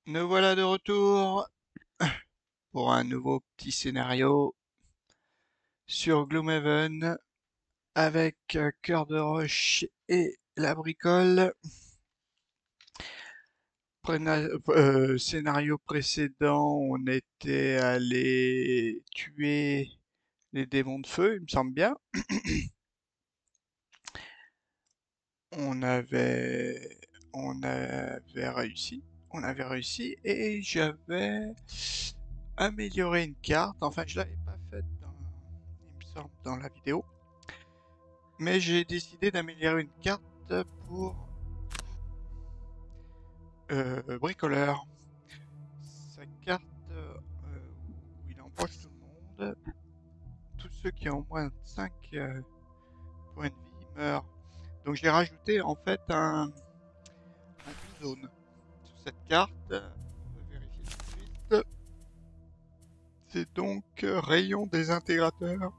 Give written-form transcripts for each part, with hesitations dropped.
Nous voilà de retour pour un nouveau petit scénario sur Gloomhaven avec Cœur de Roche et la bricole. Scénario précédent, on était allé tuer les démons de feu, il me semble bien. On avait, on avait réussi et j'avais amélioré une carte. Enfin, je l'avais pas faite il me semble, dans la vidéo. Mais j'ai décidé d'améliorer une carte pour bricoleur. Sa carte où il embauche tout le monde. Tous ceux qui ont moins de 5 points de vie meurent. Donc j'ai rajouté en fait une zone sur cette carte. On va vérifier tout de suite. C'est donc rayon des intégrateurs.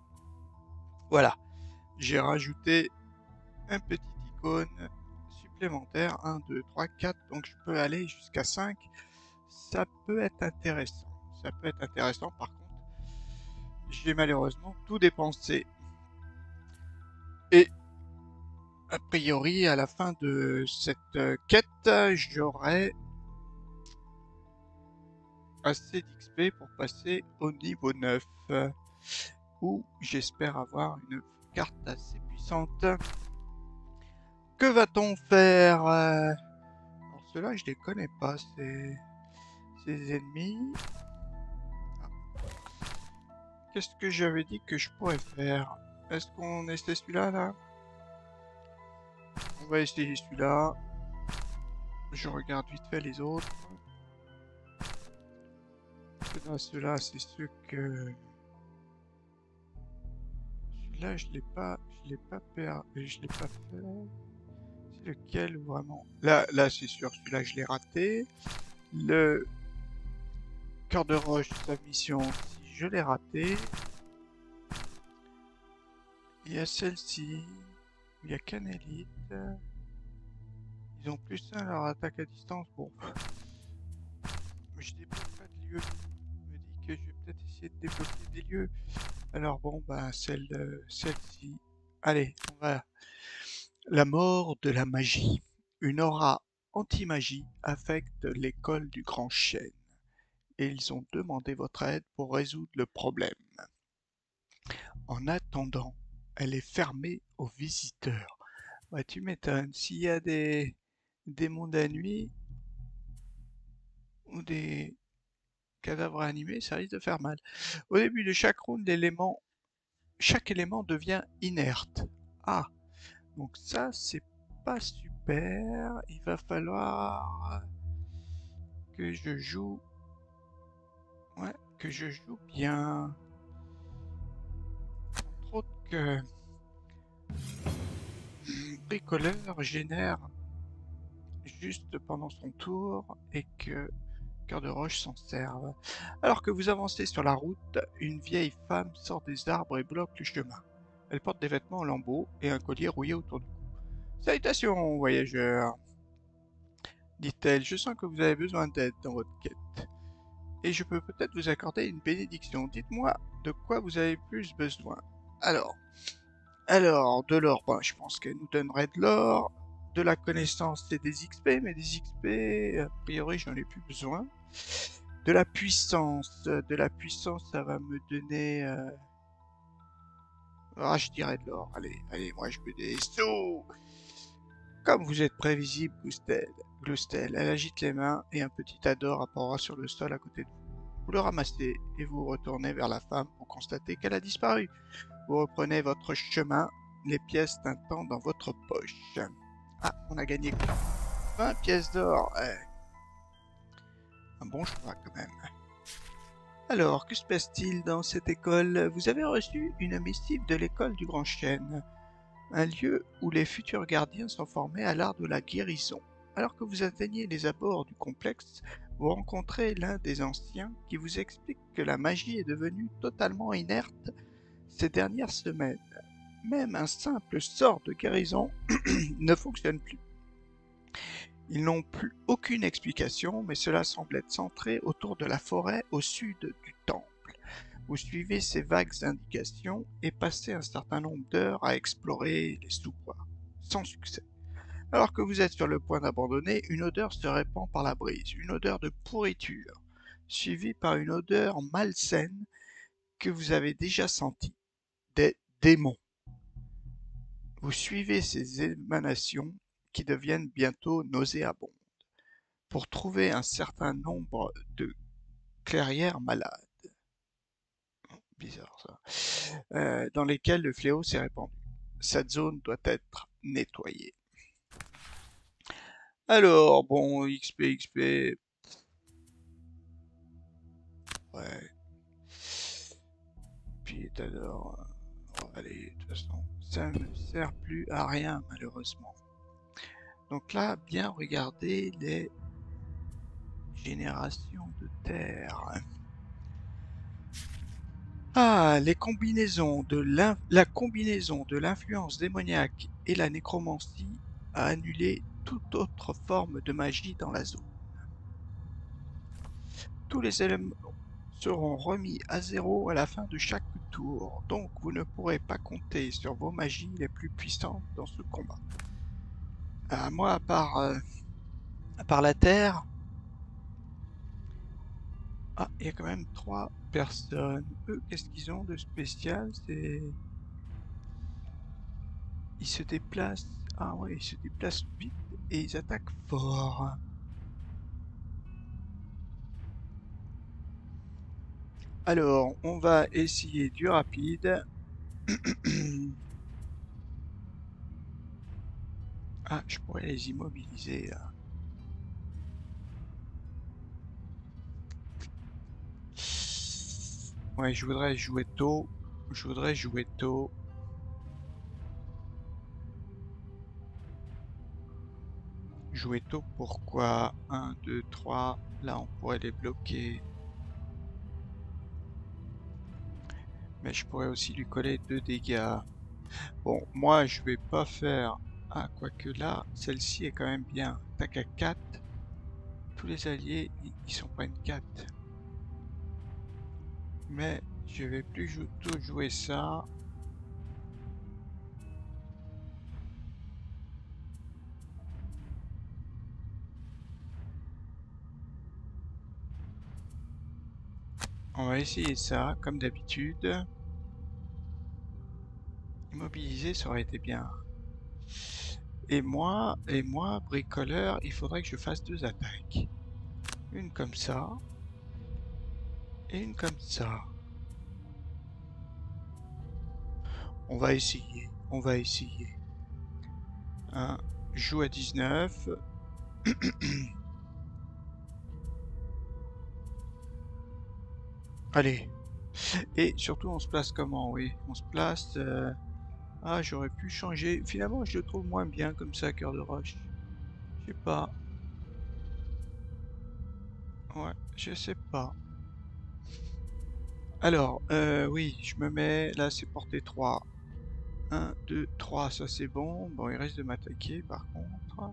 Voilà, j'ai rajouté un petit icône supplémentaire. 1, 2, 3, 4. Donc je peux aller jusqu'à 5. Ça peut être intéressant. Ça peut être intéressant. Par contre, j'ai malheureusement tout dépensé. Et a priori, à la fin de cette quête, j'aurai assez d'XP pour passer au niveau 9. Où j'espère avoir une carte assez puissante. Que va-t-on faire Alors ceux-là, je les connais pas, ces ennemis. Qu'est-ce que j'avais dit que je pourrais faire? Est-ce qu'on essaie celui-là, là? On va essayer celui-là. Je regarde vite fait les autres. Ceux-là, c'est ceux que... Celui-là, je l'ai pas perdu, je l'ai pas fait. C'est lequel, vraiment? Là, c'est sûr, celui-là, je l'ai raté. Le cœur de roche, sa mission, si je l'ai raté. Il y a celle-ci. Il y a qu'un élite. Ils ont plus un leur attaque à distance. Bon, je débloque pas de lieu. Je me dis que je vais peut-être essayer de débloquer des lieux. Alors bon, bah celle-ci. Allez, on va. La mort de la magie. Une aura anti-magie affecte l'école du Grand Chêne et ils ont demandé votre aide pour résoudre le problème. En attendant, elle est fermée aux visiteurs. Bah tu m'étonnes, s'il y a des démons de la nuit ou des cadavres animés, ça risque de faire mal. Au début de chaque round, chaque élément devient inerte. Ah, donc ça c'est pas super. Il va falloir que je joue, ouais, que je joue bien. Entre autres que bricoleur génère juste pendant son tour et que Cœur de Roche s'en serve. Alors que vous avancez sur la route, une vieille femme sort des arbres et bloque le chemin. Elle porte des vêtements en lambeaux et un collier rouillé autour du cou. Salutations, voyageurs, dit-elle. Je sens que vous avez besoin d'aide dans votre quête. Et je peux peut-être vous accorder une bénédiction. Dites-moi de quoi vous avez plus besoin. Alors, de l'or, ben, je pense qu'elle nous donnerait de l'or. De la connaissance, c'est des XP, mais des XP, a priori, j'en ai plus besoin. De la puissance, ça va me donner... Ah, je dirais de l'or. Allez, allez, moi je veux des sous. Comme vous êtes prévisible, Glustel, elle agite les mains et un petit tas d'or apparaîtra sur le sol à côté de vous. Vous le ramassez et vous retournez vers la femme pour constater qu'elle a disparu. Vous reprenez votre chemin, les pièces d'un temps dans votre poche. Ah, on a gagné 20 pièces d'or. Un bon choix quand même. Alors, que se passe-t-il dans cette école? Vous avez reçu une missive de l'école du Grand Chêne, un lieu où les futurs gardiens sont formés à l'art de la guérison. Alors que vous atteignez les abords du complexe, vous rencontrez l'un des anciens qui vous explique que la magie est devenue totalement inerte ces dernières semaines. Même un simple sort de guérison ne fonctionne plus. Ils n'ont plus aucune explication, mais cela semble être centré autour de la forêt au sud du temple. Vous suivez ces vagues indications et passez un certain nombre d'heures à explorer les sous-bois, sans succès. Alors que vous êtes sur le point d'abandonner, une odeur se répand par la brise, une odeur de pourriture, suivie par une odeur malsaine que vous avez déjà sentie, des démons. Vous suivez ces émanations qui deviennent bientôt nauséabondes, pour trouver un certain nombre de clairières malades, bizarre ça, dans lesquelles le fléau s'est répandu. Cette zone doit être nettoyée. Alors, bon, XP, ouais. Puis alors, allez, de toute façon, ça ne sert plus à rien malheureusement. Donc là, bien regarder les générations de terre. Ah, les combinaisons de la combinaison de l'influence démoniaque et la nécromancie a annulé toute autre forme de magie dans la zone. Tous les éléments seront remis à zéro à la fin de chaque tour, donc vous ne pourrez pas compter sur vos magies les plus puissantes dans ce combat. Moi, à part la Terre, ah, il y a quand même 3 personnes. Eux, qu'est-ce qu'ils ont de spécial? C'est... Ils se déplacent... Ah ouais, ils se déplacent vite et ils attaquent fort. Alors, on va essayer du rapide. Ah, je pourrais les immobiliser. Ouais, je voudrais jouer tôt. Je voudrais jouer tôt. Jouer tôt, pourquoi? 1, 2, 3. Là, on pourrait les bloquer. Mais je pourrais aussi lui coller 2 dégâts. Bon, moi, je vais pas faire... Ah, quoique là, celle-ci est quand même bien. Attaque à 4. Tous les alliés, ils sont pas une 4. Mais je vais plutôt jouer ça. On va essayer ça, comme d'habitude. Immobiliser, ça aurait été bien. Et moi, bricoleur, il faudrait que je fasse 2 attaques. Une comme ça. Et une comme ça. On va essayer. On va essayer. Hein, joue à 19. Allez. Et surtout, on se place comment? Oui, on se place... Ah, j'aurais pu changer. Finalement, je le trouve moins bien comme ça, cœur de roche. Je sais pas. Ouais, je sais pas. Alors, oui, je me mets... Là, c'est portée 3. 1, 2, 3, ça c'est bon. Bon, il reste de m'attaquer par contre.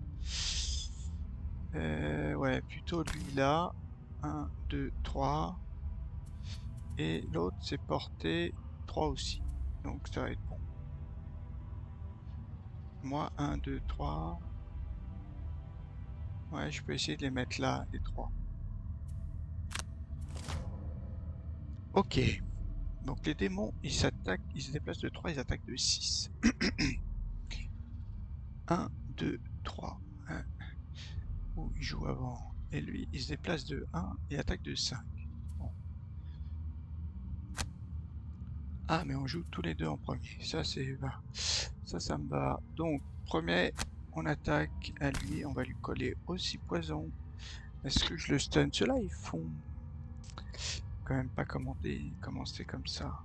Ouais, plutôt lui là. 1, 2, 3. Et l'autre c'est porté 3 aussi. Donc ça va être bon. Moi, 1, 2, 3. Ouais, je peux essayer de les mettre là, les 3. Ok. Donc les démons, ils s'attaquent, ils se déplacent de 3, ils attaquent de 6. 1, 2, 3. Oh, il joue avant. Et lui, il se déplace de 1 et attaque de 5. Bon. Ah, mais on joue tous les deux en premier. Ça, c'est... ça me va. Donc, premier, on attaque à lui. On va lui coller aussi poison. Est-ce que je le stun? Ceux-là, ils font... quand même pas commencer comme ça.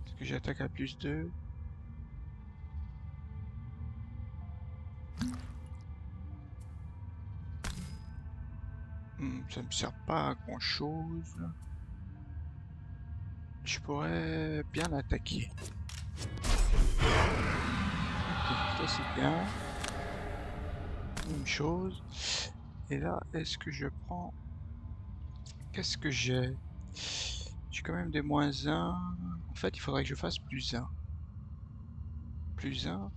Est-ce que j'attaque à plus 2? Ça me sert pas à grand chose. Je pourrais bien l'attaquer. Ok, ça c'est bien. même chose. Et là, est-ce que je prends... Qu'est-ce que j'ai? J'ai quand même des -1. En fait, il faudrait que je fasse +1. +1.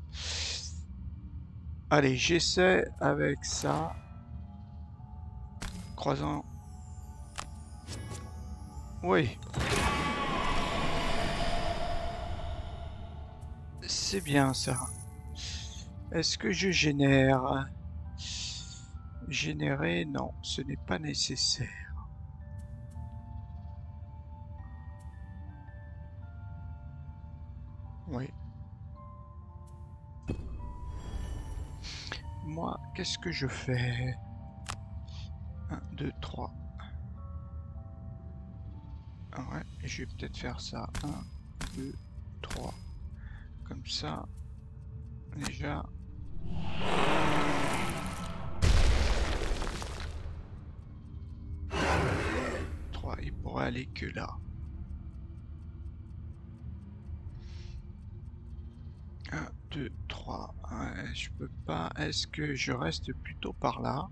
Allez, j'essaie avec ça. Croisant. Oui. C'est bien ça. Est-ce que je génère? Générer, non, ce n'est pas nécessaire. Oui. Moi, qu'est-ce que je fais? 1, 2, 3. Ouais, je vais peut-être faire ça. 1, 2, 3. Comme ça, déjà. 3, il pourrait aller que là. 1, 2, 3. Ouais, je peux pas. Est-ce que je reste plutôt par là?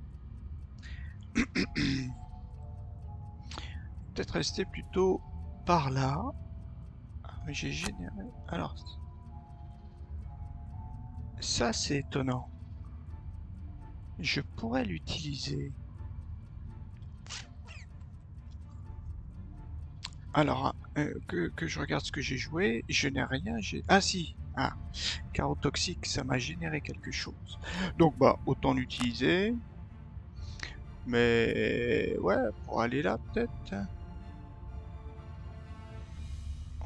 Peut-être rester plutôt par là. Mais j'ai généré. Alors, ça c'est étonnant. Je pourrais l'utiliser. Alors, que je regarde ce que j'ai joué, je n'ai rien. Ah si, ah, carreau toxique, ça m'a généré quelque chose. Donc bah, autant l'utiliser. Mais ouais, pour aller là peut-être.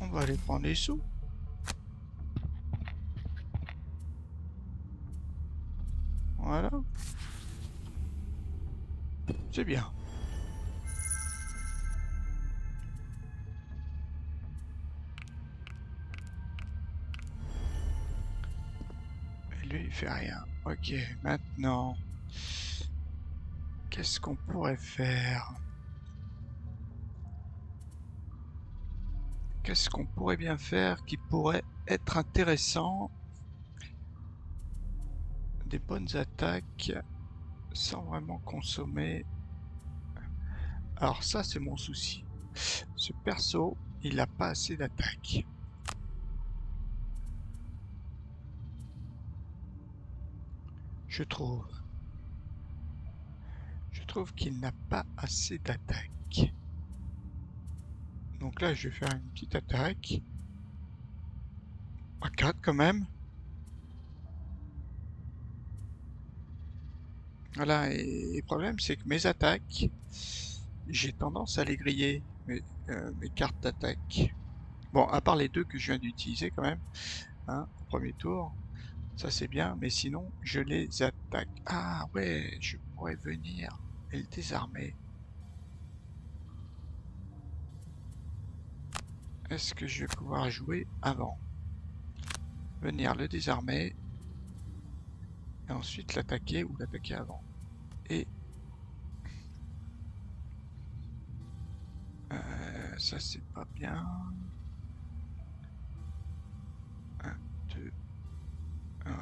On va aller prendre les sous. Voilà. C'est bien. Et lui, il fait rien. Ok, maintenant, qu'est-ce qu'on pourrait faire? Qu'est-ce qu'on pourrait bien faire qui pourrait être intéressant? Des bonnes attaques sans vraiment consommer. Alors ça, c'est mon souci. Ce perso, il n'a pas assez d'attaque. Je trouve. Je trouve qu'il n'a pas assez d'attaque. Donc là, je vais faire une petite attaque. À 4 quand même. Voilà, et le problème, c'est que mes attaques, j'ai tendance à les griller, mes cartes d'attaque. Bon, à part les deux que je viens d'utiliser quand même, hein, au premier tour, ça c'est bien, mais sinon, je les attaque. Ah ouais, je pourrais venir et le désarmer. Est-ce que je vais pouvoir jouer avant? Venir le désarmer, et ensuite l'attaquer ou l'attaquer avant. Et ça c'est pas bien. 1, 2.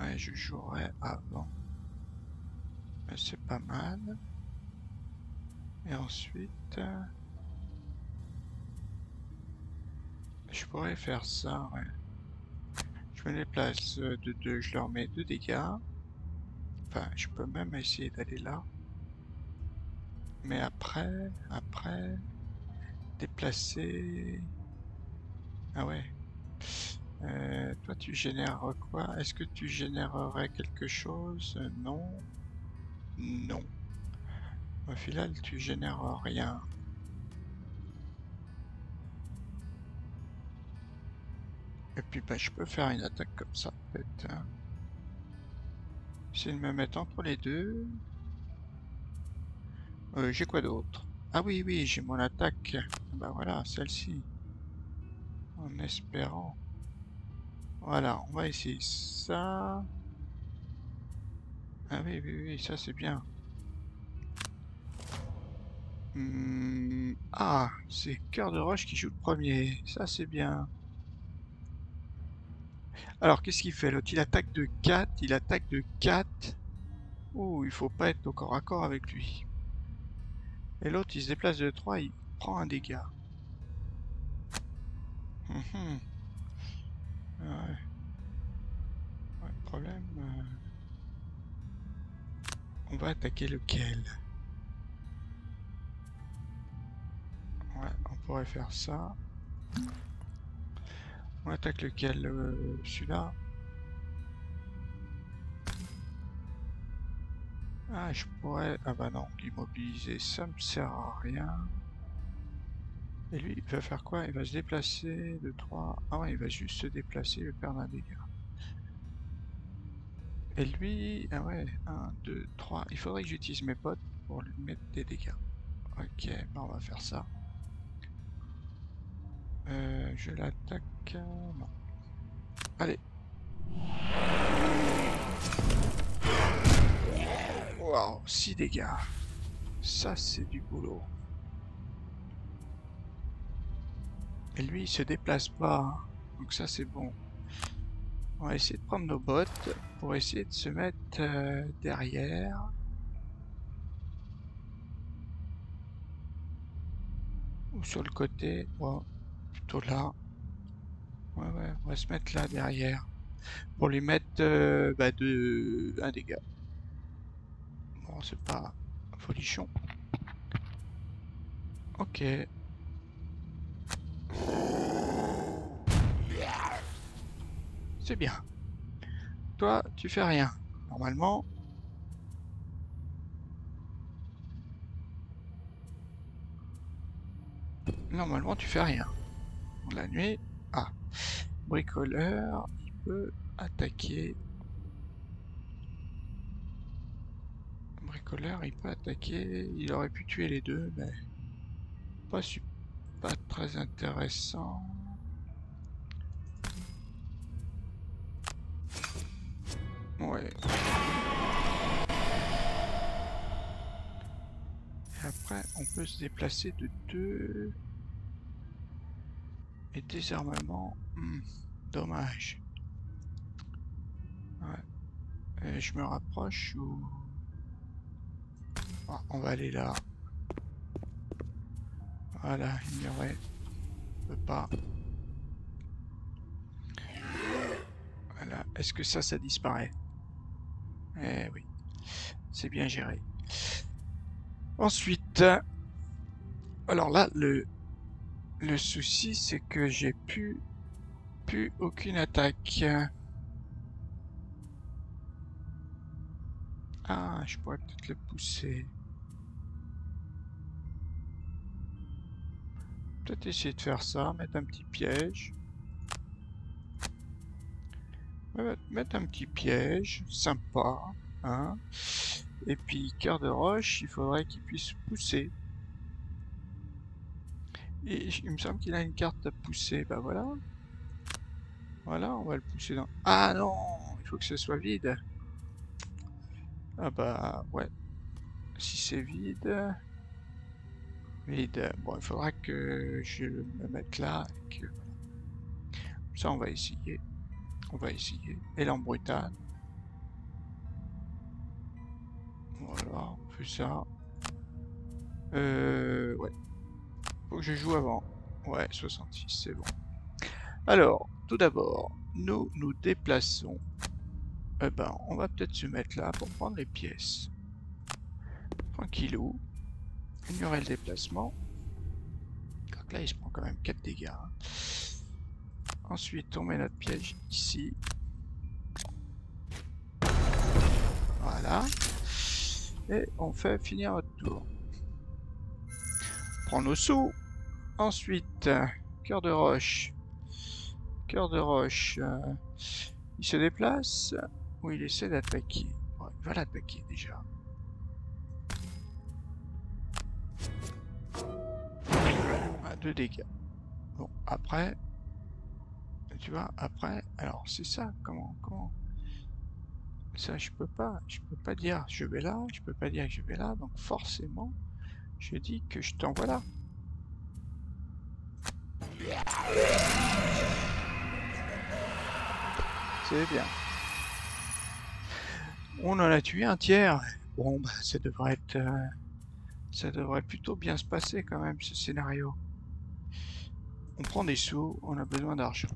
Ouais, je jouerai avant. Mais c'est pas mal. Et ensuite, je pourrais faire ça, ouais. Je me déplace de 2, je leur mets 2 dégâts. Enfin, je peux même essayer d'aller là. Mais après, déplacer... Ah ouais. Toi, tu génères quoi? Est-ce que tu générerais quelque chose? Non. Non. Au final, tu génères rien. Et puis, bah, je peux faire une attaque comme ça, peut-être. Hein. J'essaie de me mettre entre les deux. J'ai quoi d'autre? Ah oui, oui, j'ai mon attaque. Bah voilà, celle-ci. En espérant. Voilà, on va essayer ça. Ah oui, oui, oui, ça c'est bien. Ah, c'est Cœur de Roche qui joue le premier. Ça c'est bien. Alors, qu'est-ce qu'il fait? L'autre, il attaque de 4, il attaque de 4. Ouh, il faut pas être au corps à corps avec lui. Et l'autre, il se déplace de 3, il prend un dégât. Mhm. Ouais. Ouais, problème. On va attaquer lequel? Ouais, on pourrait faire ça. On attaque lequel? Celui-là? Ah, je pourrais... Ah bah non, l'immobiliser, ça me sert à rien. Et lui, il va faire quoi? Il va se déplacer de 3... Ah ouais, il va juste se déplacer, il va perdre un dégât. Et lui... Ah ouais, 1, 2, 3... Il faudrait que j'utilise mes potes pour lui mettre des dégâts. Ok, bah on va faire ça. Je l'attaque... non. Allez. Waouh, 6 dégâts. Ça, c'est du boulot. Et lui, il se déplace pas, hein. Donc ça, c'est bon. On va essayer de prendre nos bottes pour essayer de se mettre derrière. Ou sur le côté. Ouais, plutôt là. Ouais, ouais, on va se mettre là derrière. Pour lui mettre un dégât. Bon, c'est pas folichon. Ok. C'est bien. Toi, tu fais rien. Normalement. Normalement, tu fais rien. La nuit. Ah. Bricoleur, il peut attaquer. Bricoleur, il peut attaquer. Il aurait pu tuer les deux, mais pas, pas très intéressant. Ouais. Et après, on peut se déplacer de 2. Et désarmement. Dommage. Ouais. Et je me rapproche ou... Ah, on va aller là. Voilà, ignorer. On peut pas. Voilà. Est-ce que ça disparaît? Eh oui. C'est bien géré. Ensuite, alors là, le souci, c'est que j'ai plus aucune attaque. Ah, je pourrais peut-être le pousser. Peut-être essayer de faire ça, mettre un petit piège. Mettre un petit piège, sympa, hein. Et puis, cœur de roche, il faudrait qu'il puisse pousser. Et il me semble qu'il a une carte à pousser, bah voilà. Voilà, on va le pousser dans... Ah non, il faut que ce soit vide. Ah bah, ouais. Si c'est vide... Vide. Bon, il faudra que je me mette là. Et que... Ça, on va essayer. On va essayer. Et l'embrutade. Voilà, on fait ça. Ouais. Faut que je joue avant. Ouais, 66, c'est bon. Alors, tout d'abord, nous nous déplaçons. Eh ben, on va peut-être se mettre là pour prendre les pièces. Tranquillou. Ignorer le déplacement. Donc là, il se prend quand même 4 dégâts. Hein. Ensuite, on met notre piège ici. Voilà. Et on fait finir notre tour. On prend nos sous. Ensuite, cœur de roche. Cœur de roche. Il se déplace ou il essaie d'attaquer. Ouais, il va l'attaquer déjà. Ah, 2 dégâts. Bon, après, tu vois, après, alors c'est ça, comment ça je peux pas dire je vais là, je peux pas dire que je vais là, donc forcément, je dis que je t'envoie là. C'est bien. On en a tué un tiers. Bon, bah, ça devrait plutôt bien se passer quand même, ce scénario. On prend des sous, on a besoin d'argent.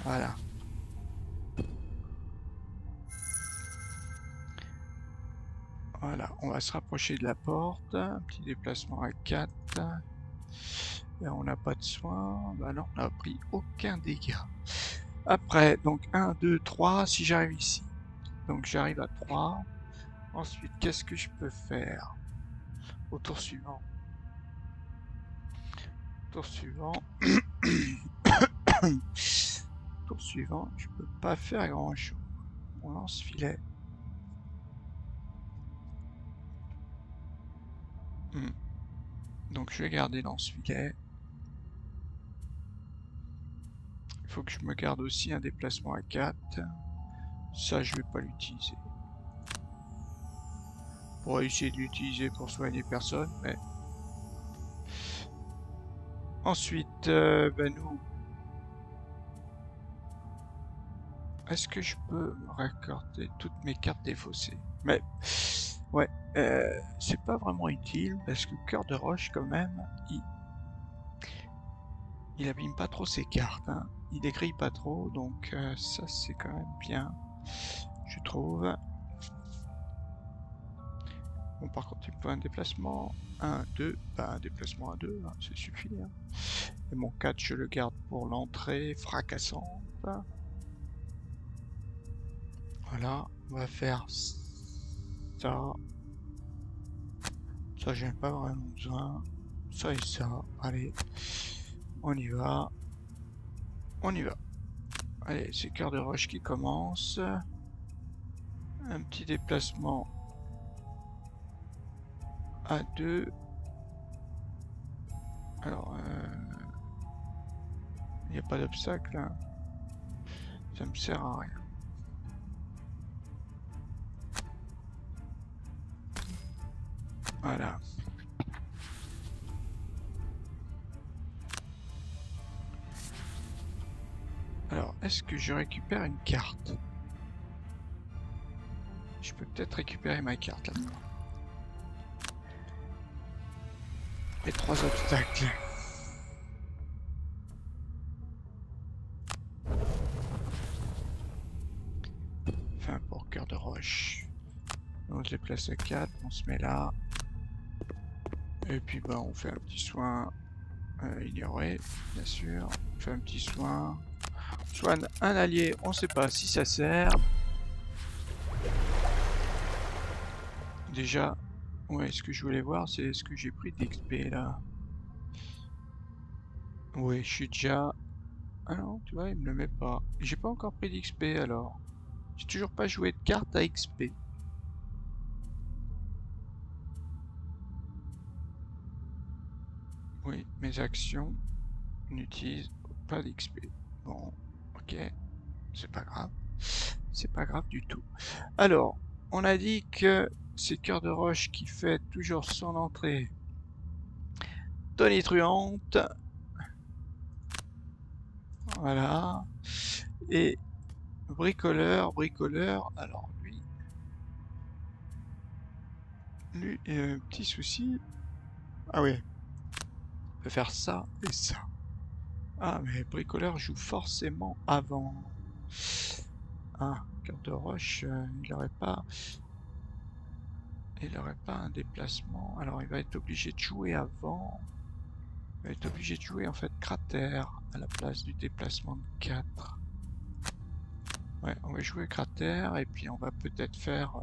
Voilà. Voilà, on va se rapprocher de la porte. Un petit déplacement à 4. Et on n'a pas de soin. Bah non, on n'a pris aucun dégât. Après, donc 1, 2, 3, si j'arrive ici. Donc j'arrive à 3. Ensuite, qu'est-ce que je peux faire? Au tour suivant. Tour suivant. Tour suivant, je peux pas faire grand chose. On lance-filet. Donc je vais garder lance-filet. Il faut que je me garde aussi un déplacement à 4. Ça, je vais pas l'utiliser. On pourrait essayer de l'utiliser pour soigner personne, mais... Ensuite, nous... Est-ce que je peux raccorder toutes mes cartes défaussées? Mais... Ouais, c'est pas vraiment utile, parce que Cœur de Roche, quand même, il abîme pas trop ses cartes, hein. Il dégrille pas trop, donc ça, c'est quand même bien, je trouve. Bon, par contre, il me faut un déplacement 1, 2, bah un déplacement à 2, hein, ça suffit. Hein. Et mon 4, je le garde pour l'entrée fracassante. Voilà, on va faire ça. Ça, j'ai pas vraiment besoin. Ça et ça. Allez, on y va. On y va. Allez, c'est Cœur de Roche qui commence. Un petit déplacement à 2. Alors, il n'y a pas d'obstacle. Hein. Ça me sert à rien. Voilà. Alors, est-ce que je récupère une carte? Je peux peut-être récupérer ma carte là-dedans. Les 3 obstacles. Enfin, pour Cœur de Roche. On se déplace à 4, on se met là. Et puis bah on fait un petit soin ignoré, bien sûr. On fait un petit soin. On soigne un allié, on sait pas si ça sert. Déjà, ouais, ce que je voulais voir, c'est ce que j'ai pris d'XP là. Ouais, je suis déjà... Ah non, tu vois, il me le met pas. J'ai pas encore pris d'XP alors. J'ai toujours pas joué de carte à XP. Oui, mes actions n'utilisent pas d'XP. Bon, ok, c'est pas grave. C'est pas grave du tout. Alors, on a dit que c'est Cœur de Roche qui fait toujours son entrée tonitruante. Voilà. Et bricoleur, alors lui, petit souci. Ah ouais, il peut faire ça et ça. Ah mais bricoleur joue forcément avant. Ah, Cœur de Roche, il aurait pas un déplacement. Alors il va être obligé de jouer avant. Il va être obligé de jouer en fait cratère à la place du déplacement de 4. Ouais, on va jouer cratère et puis on va peut-être faire...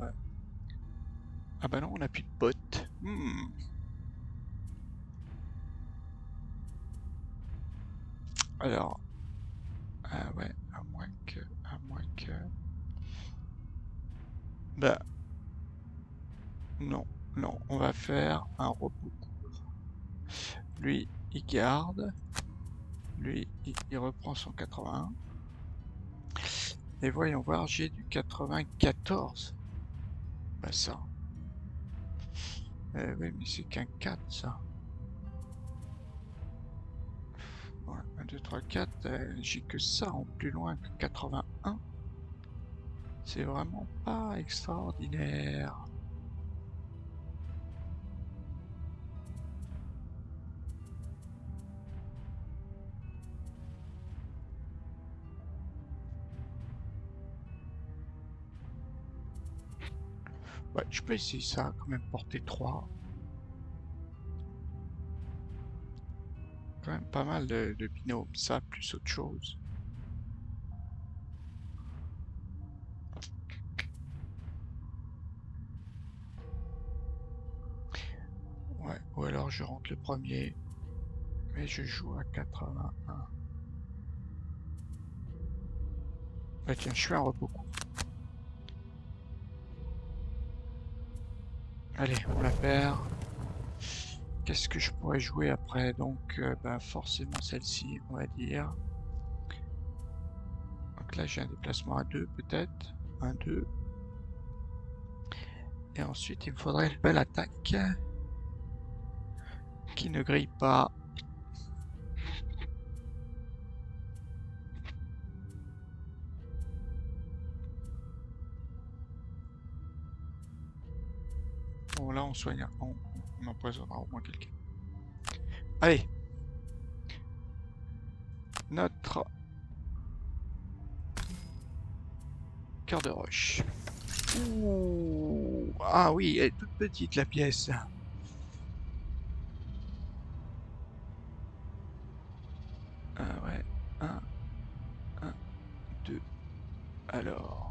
Ah bah non, on n'a plus de bottes. Alors, ouais, à moins que... Bah, non, non, on va faire un repos. Lui, il garde. Lui, il reprend son 81. Et voyons voir, j'ai du 94. Bah ça. Oui, mais c'est qu'un 4, ça. Ouais, 1, 2, 3, 4, j'ai que ça en plus loin que 81. C'est vraiment pas extraordinaire. Ouais, je peux essayer ça, quand même porter 3. Quand même pas mal de binômes, ça plus autre chose. Ouais, ou alors je rentre le premier, mais je joue à 81. Bah tiens, je fais un repos court. Allez, on la perd. Qu'est-ce que je pourrais jouer après? Donc, bah forcément celle-ci, on va dire. Donc là, j'ai un déplacement à 2 peut-être. 1, 2. Et ensuite, il me faudrait une belle attaque qui ne grille pas. Bon, là, on soigne, on empoisonnera au moins quelqu'un. Allez. Notre cœur de roche. Ouh. Ah oui, elle est toute petite la pièce. Ah ouais. 1, 1, 2. Alors.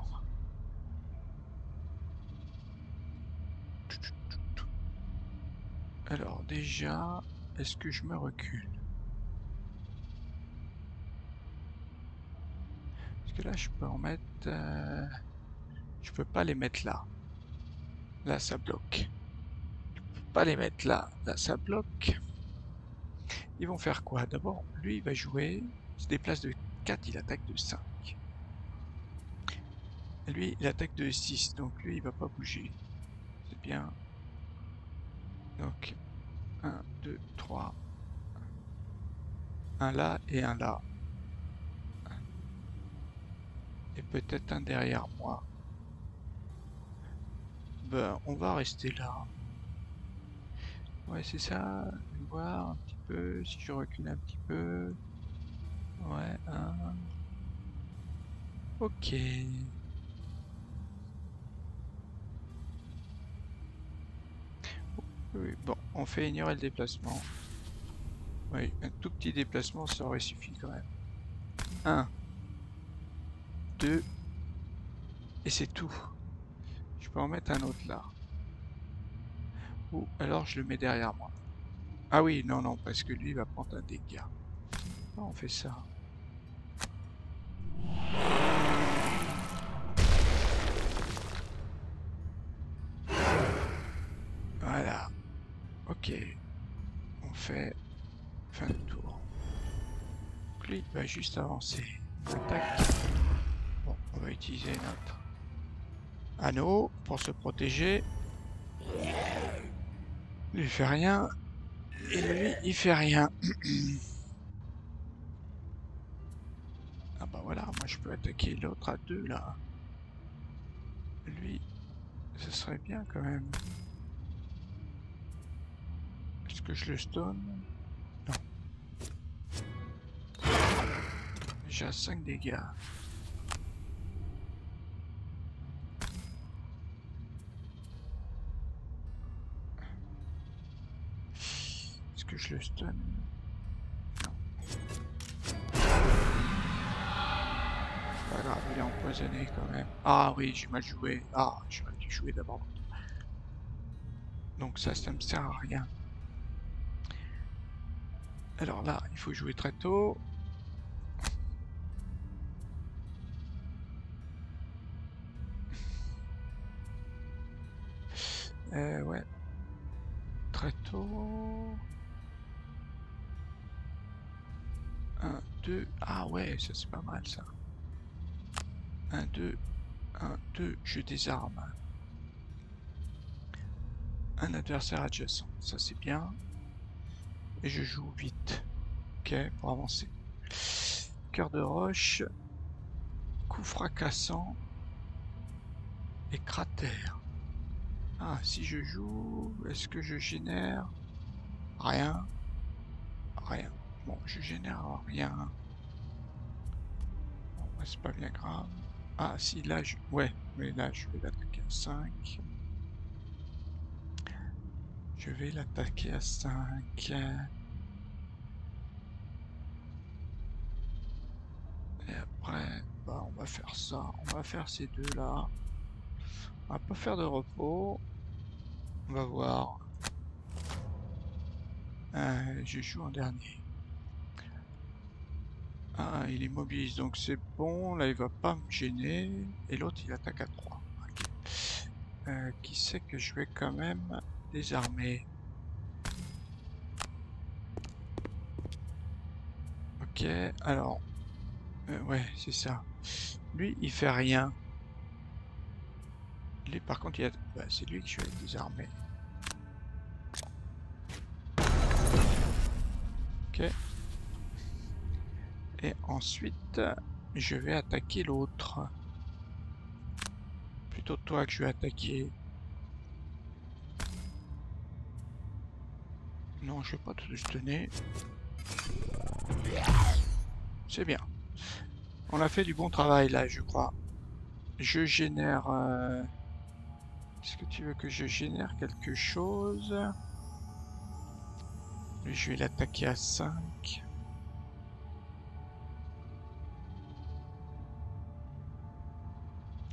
Alors déjà, est-ce que je me recule? Parce que là, je peux en mettre... Je peux pas les mettre là. Là, ça bloque. Je peux pas les mettre là. Là, ça bloque. Ils vont faire quoi? D'abord, lui, il va jouer. Il se déplace de 4, il attaque de 5. Lui, il attaque de 6, donc lui, il va pas bouger. C'est bien. Donc, 1, 2, 3. Un là et un là. Et peut-être un derrière moi. Ben, on va rester là. Ouais, c'est ça. Je vais voir un petit peu. Si je recule un petit peu. Ouais, un. Ok. Oui, bon, on fait ignorer le déplacement. Oui, un tout petit déplacement, ça aurait suffi quand même. 1, 2, et c'est tout. Je peux en mettre un autre là. Ou alors je le mets derrière moi. Ah oui, non, non, parce que lui il va prendre un dégât. Ah, on fait ça. Voilà. Ok. On fait fin de tour. Donc lui il va juste avancer. Attaque. Bon, on va utiliser notre anneau pour se protéger. Lui il fait rien. Et lui il fait rien. Ah bah voilà, moi je peux attaquer l'autre à 2 là. Lui, ce serait bien quand même. Est-ce que je le stun? Non. Déjà 5 dégâts. Est-ce que je le stun? Non. Pas grave, il est empoisonné quand même. Ah oui, j'ai mal joué. Ah, j'aurais dû jouer d'abord. Donc ça me sert à rien. Alors là, il faut jouer très tôt. Ouais. Très tôt. 1, 2. Ah ouais, ça c'est pas mal ça. 1, 2. 1, 2. Je désarme. Un adversaire adjacent. Ça c'est bien. Et je joue vite. Ok, pour avancer. Cœur de roche. Coup fracassant. et cratère. Ah, si je joue, est-ce que je génère rien? Rien. Bon, je génère rien. Bon, bah, c'est pas bien grave. Ah, si, là, ouais, mais là, je vais l'attaquer à 5. Je vais l'attaquer à 5. Et après, bah, on va faire ça. On va faire ces deux-là. On va pas faire de repos. On va voir. Je joue en dernier. Ah, il immobilise, donc c'est bon. Là, il va pas me gêner. Et l'autre, il attaque à 3. Okay. Qui sait que je vais quand même désarmer. Ok, alors... ouais, c'est ça. Lui, il fait rien. Lui, par contre, bah, c'est lui que je vais désarmer. Ok. Et ensuite, je vais attaquer l'autre. Plutôt toi que je vais attaquer. Non, je vais pas te donner. C'est bien. On a fait du bon travail là, je crois. Je génère... Est-ce que tu veux que je génère quelque chose? Je vais l'attaquer à 5.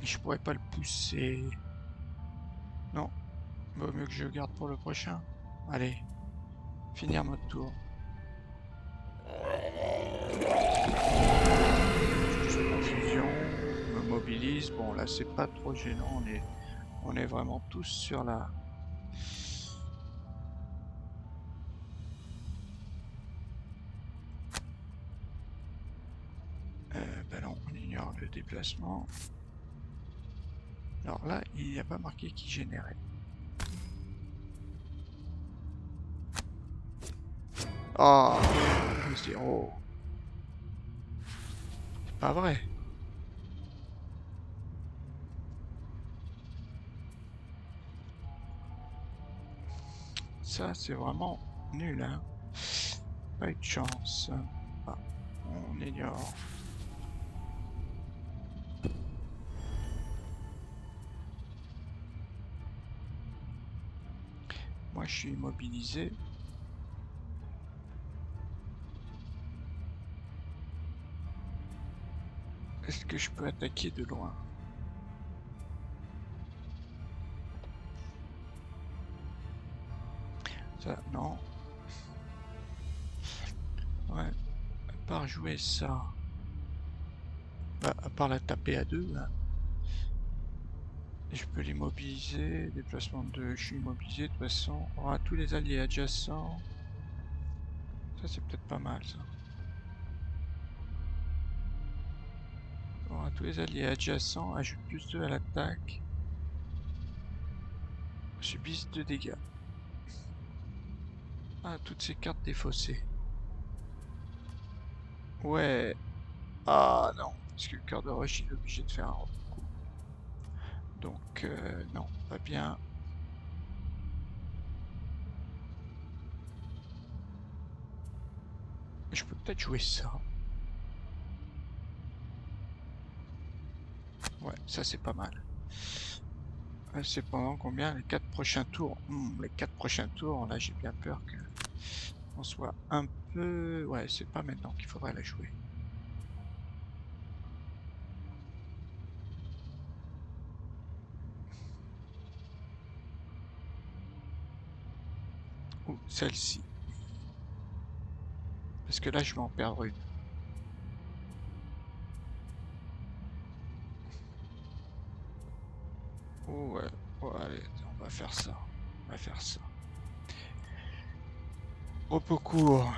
Je pourrais pas le pousser. Non, vaut mieux que je garde pour le prochain. Allez, finir notre tour. Confusion, me mobilise. Bon, là, c'est pas trop gênant. On est vraiment tous sur la... Ben non, on ignore le déplacement. Alors là, il n'y a pas marqué qui générait. Oh, 0. C'est pas vrai. Ça, c'est vraiment nul, hein. Pas eu de chance. Ah, on ignore. Moi, je suis immobilisé. Est-ce que je peux attaquer de loin? Ça, non. Ouais, à part jouer ça. Bah, à part la taper à 2, hein. Je peux l'immobiliser. Déplacement 2, je suis immobilisé. De toute façon, on aura tous les alliés adjacents. Ça, c'est peut-être pas mal, ça. On aura tous les alliés adjacents. Ajoute plus 2 à l'attaque. Subissent 2 dégâts. Ah, toutes ces cartes défaussées. Ouais. Ah non, parce que le cœur de roche, il est obligé de faire un coup. Donc, non, pas bien. Je peux peut-être jouer ça. Ouais, ça c'est pas mal. C'est pendant combien? Les 4 prochains tours. Les 4 prochains tours, là j'ai bien peur que on soit un peu... Ouais, c'est pas maintenant qu'il faudrait la jouer. Ou celle-ci. Parce que là je vais en perdre une. Oh ouais, oh, allez, on va faire ça. On va faire ça. Repos court.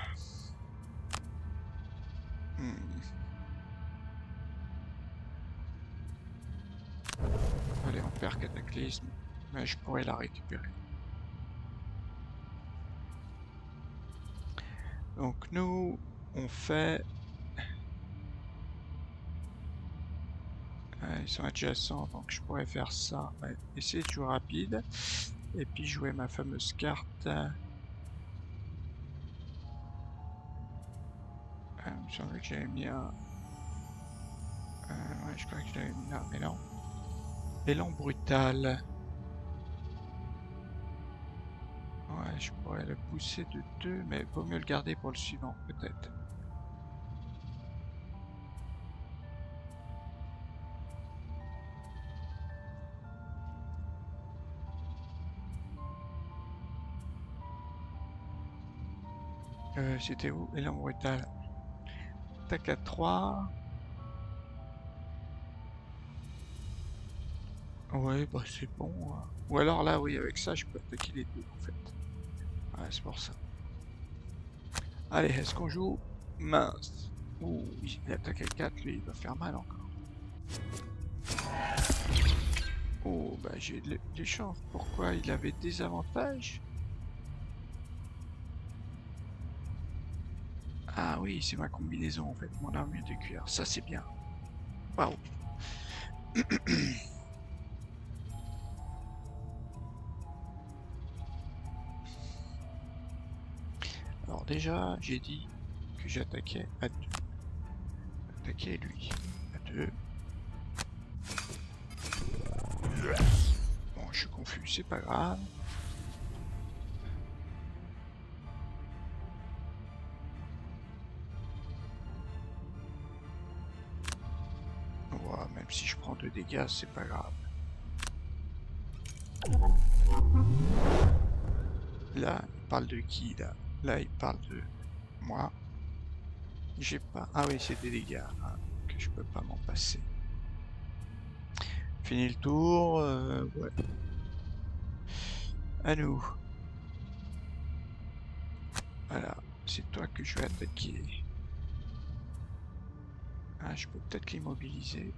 Allez, on perd Cataclysme, mais je pourrais la récupérer. Donc nous, on fait... Ils sont adjacents, donc je pourrais faire ça. Ouais. Essayer de jouer rapide. Et puis jouer ma fameuse carte. Il me semblait que j'avais mis un... ouais, je crois que je l'avais mis là, mais non. Élan brutal. Ouais, je pourrais le pousser de 2, mais vaut mieux le garder pour le suivant, peut-être. C'était où? Élan brutal. Attaque à 3. Ouais, bah c'est bon. Ou alors là, oui, avec ça, je peux attaquer les deux, en fait. Ouais, c'est pour ça. Allez, est-ce qu'on joue? Mince. Ouh, il attaque à 4, lui, il va faire mal encore. Oh, bah j'ai des chances. Pourquoi? Il avait des avantages? Ah oui, c'est ma combinaison, en fait, mon armure de cuir. Ça, c'est bien. Waouh. Alors déjà, j'ai dit que j'attaquais à 2. Attaquer lui à 2. Bon, je suis confus, c'est pas grave. Ouais, même si je prends 2 dégâts, c'est pas grave. Là, il parle de qui, là? Là, il parle de moi. J'ai pas... Ah oui, c'est des dégâts, hein, que je peux pas m'en passer. Fini le tour, ouais. À nous. Voilà, c'est toi que je vais attaquer. Ah, je peux peut-être l'immobiliser.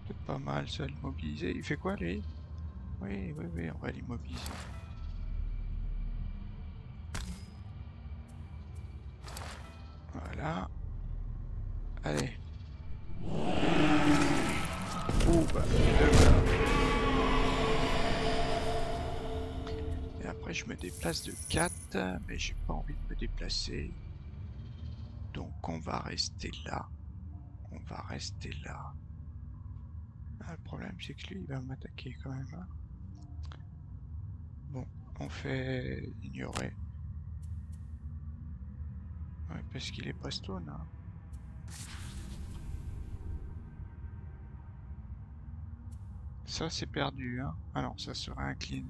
Peut-être pas mal ça, l'immobiliser. Il fait quoi, lui? Oui, oui, oui, on va l'immobiliser. Voilà. Allez. Ouh, bah, et après, je me déplace de 4, mais j'ai pas envie de me déplacer. Donc, on va rester là. On va rester là. Ah, le problème, c'est que lui, il va m'attaquer quand même. Hein. Bon, on fait ignorer. Ouais, parce qu'il est pas stone. Hein. Ça, c'est perdu. Hein. Ah non, ça sera un clean.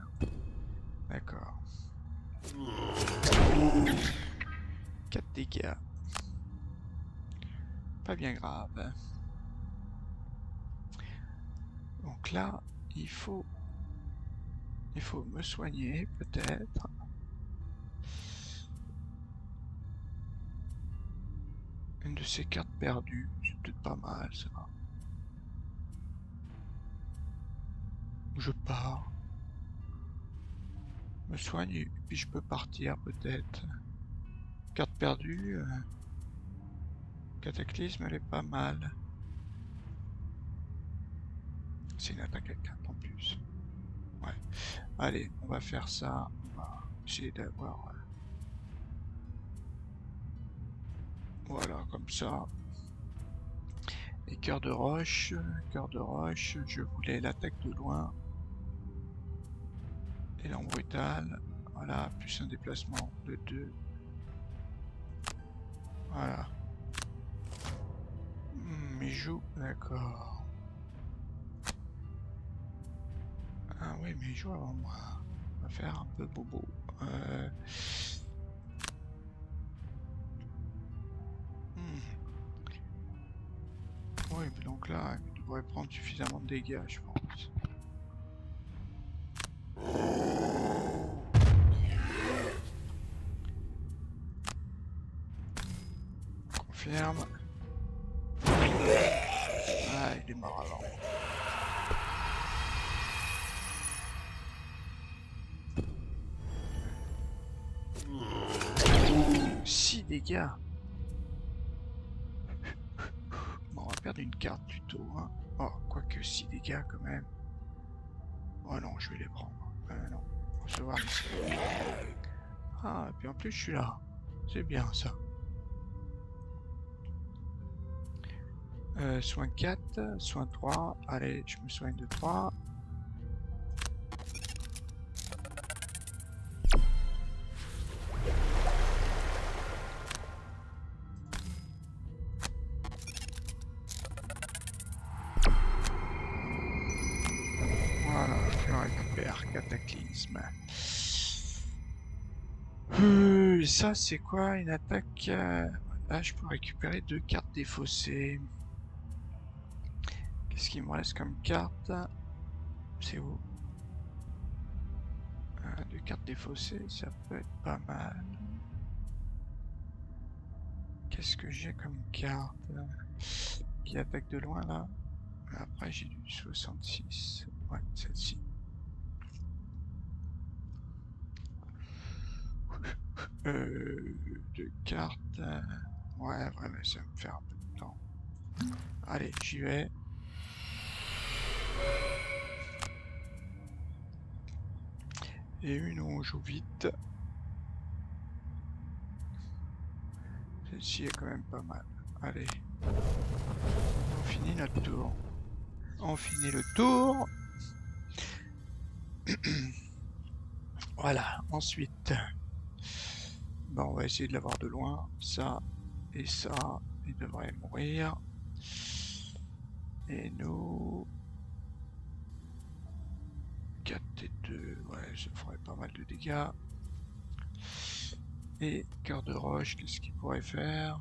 D'accord. 4 dégâts. Pas bien grave. Donc là, il faut me soigner, peut-être. Une de ces cartes perdues, c'est peut-être pas mal, ça. Je pars. Me soigne, et puis je peux partir, peut-être. Carte perdue. Cataclysme, elle est pas mal. C'est une attaque à 4 en plus. Ouais. Allez, on va faire ça. On va essayer d'avoir... voilà, comme ça. Et cœur de roche, je voulais l'attaque de loin. Élan brutal. Voilà, plus un déplacement de 2. Voilà. Il joue, d'accord. Ah oui, mais il joue avant moi. On va faire un peu bobo. Oui, mais donc là, il devrait prendre suffisamment de dégâts, je pense. Confirme. Ah, il est mort avant. regarde une carte plutôt. Hein. Oh, quoique 6 dégâts quand même. Oh non, je vais les prendre. Non, recevoir les... Ah, et puis en plus je suis là. C'est bien ça. Soin 4, soin 3. Allez, je me soigne de 3. Voilà, je récupère cataclysme. Ça c'est quoi une attaque là je peux récupérer 2 cartes défaussées. Qu'est-ce qu'il me reste comme carte? C'est où? 2 cartes défaussées, ça peut être pas mal. Qu'est-ce que j'ai comme carte qui attaque de loin là? Après j'ai du 66. Ouais, celle-ci. Deux cartes. Ouais, mais ça va me faire un peu de temps. Allez, j'y vais. Et une où on joue vite. Celle-ci est quand même pas mal. Allez. On finit notre tour. On finit le tour. Voilà, ensuite. Bon, on va essayer de l'avoir de loin. Ça et ça, il devrait mourir. Et nous... 4 et 2, ouais, ça ferait pas mal de dégâts. Et cœur de roche, qu'est-ce qu'il pourrait faire?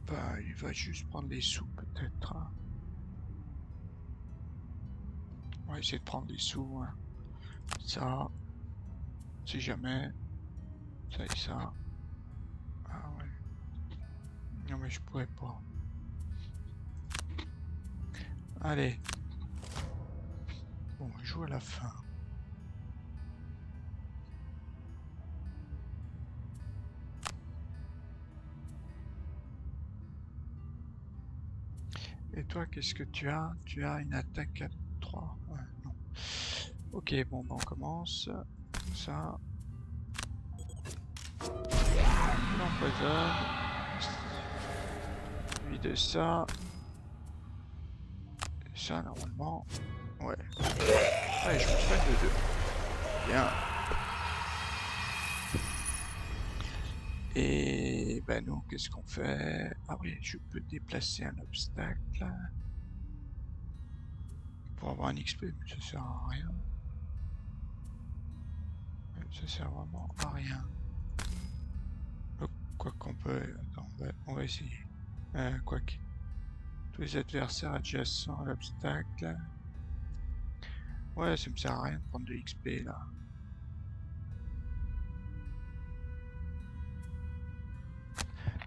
Bah, il va juste prendre les sous peut-être. Hein. On va essayer de prendre les sous. Hein. Ça, si jamais. Ça et ça. Ah ouais. Non mais je pourrais pas. Allez. Bon, on joue à la fin. Et toi, qu'est-ce que tu as? Tu as une attaque à 3. Ouais, non. Ok, bon, ben on commence. Ça. L'empoisonne. Lui de ça. Ça, normalement. Ouais. Allez, je me soigne de 2. Bien. Et ben nous, qu'est-ce qu'on fait? Ah oui, je peux déplacer un obstacle pour avoir un XP, mais ça sert à rien. Ça sert vraiment à rien. Quoi qu'on peut... Attends, on va essayer. Quoique. Tous les adversaires adjacents à l'obstacle. Ouais, ça me sert à rien de prendre de XP là.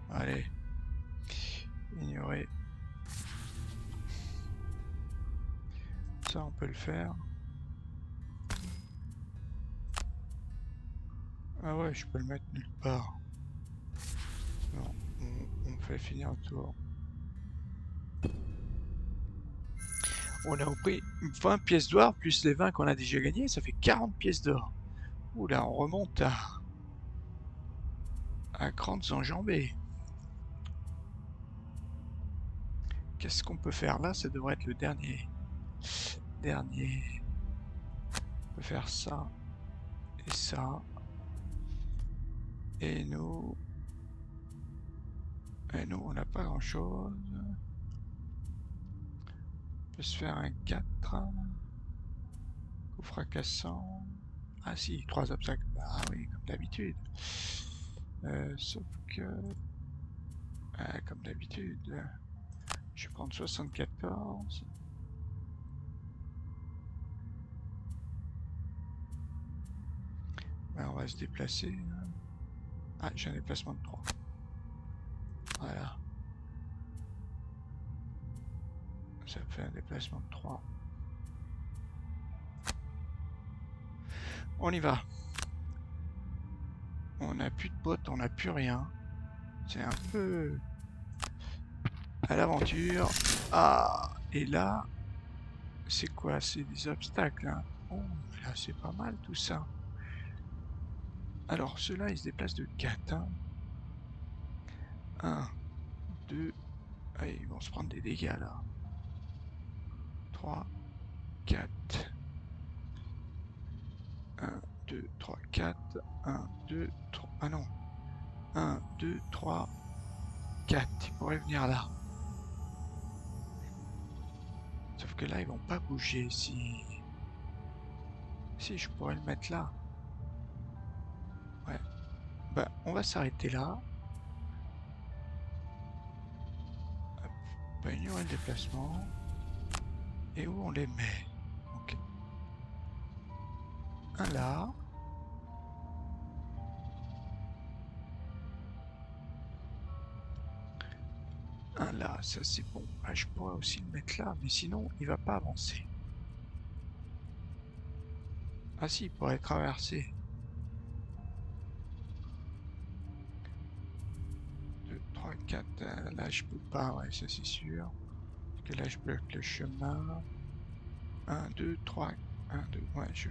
Allez. Ignorer. Ça, on peut le faire. Ah ouais, je peux le mettre nulle part. Non, on fait finir le tour. On a pris 20 pièces d'or plus les 20 qu'on a déjà gagnés, ça fait 40 pièces d'or. Oula, on remonte à grandes enjambées. Qu'est-ce qu'on peut faire là? Ça devrait être le dernier. On peut faire ça et ça. Et nous, on n'a pas grand chose. On peut se faire un 4. Coup fracassant. Ah si, 3 obstacles. Ah oui, comme d'habitude. Sauf que... comme d'habitude, je vais prendre 74. Ben, on va se déplacer. Ah, j'ai un déplacement de 3. Voilà. Ça fait un déplacement de 3. On y va. On n'a plus de bottes, on n'a plus rien. C'est un peu à l'aventure. Ah, et là, c'est quoi? C'est des obstacles, hein. Oh, là, c'est pas mal tout ça. Alors, ceux-là, ils se déplacent de 4. Hein. 1, 2. Allez, ils vont se prendre des dégâts là. 3, 4. 1, 2, 3, 4. 1, 2, 3. Ah non. 1, 2, 3, 4. Ils pourraient venir là. Sauf que là, ils vont pas bouger. Si je pourrais le mettre là. Ouais. Bah, on va s'arrêter là. Hop. Bah, ignorer le déplacement. Et où on les met? Ok. Un là. Un là, ça c'est bon. Ah, je pourrais aussi le mettre là, mais sinon, il va pas avancer. Ah si, il pourrait traverser. 2, 3, 4. Là, je peux pas, ouais, ça c'est sûr. Parce que là, je bloque le chemin. 1, 2, 3. 1, 2, ouais, je...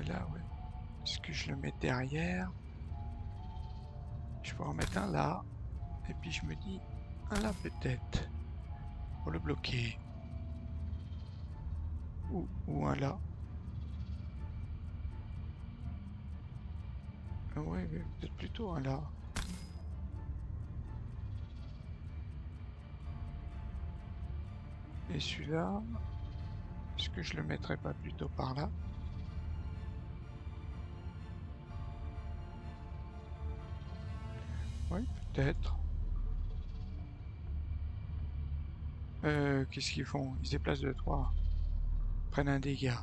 là, ouais. Est-ce que je le mets derrière? Je pourrais en mettre un là. Et puis je me dis, un là peut-être. Pour le bloquer. Ou un là. Ouais, peut-être plutôt un là. Et celui-là, est-ce que je le mettrais pas plutôt par là? Oui, peut-être. Qu'est-ce qu'ils font? Ils se déplacent de 3. Prennent un dégât.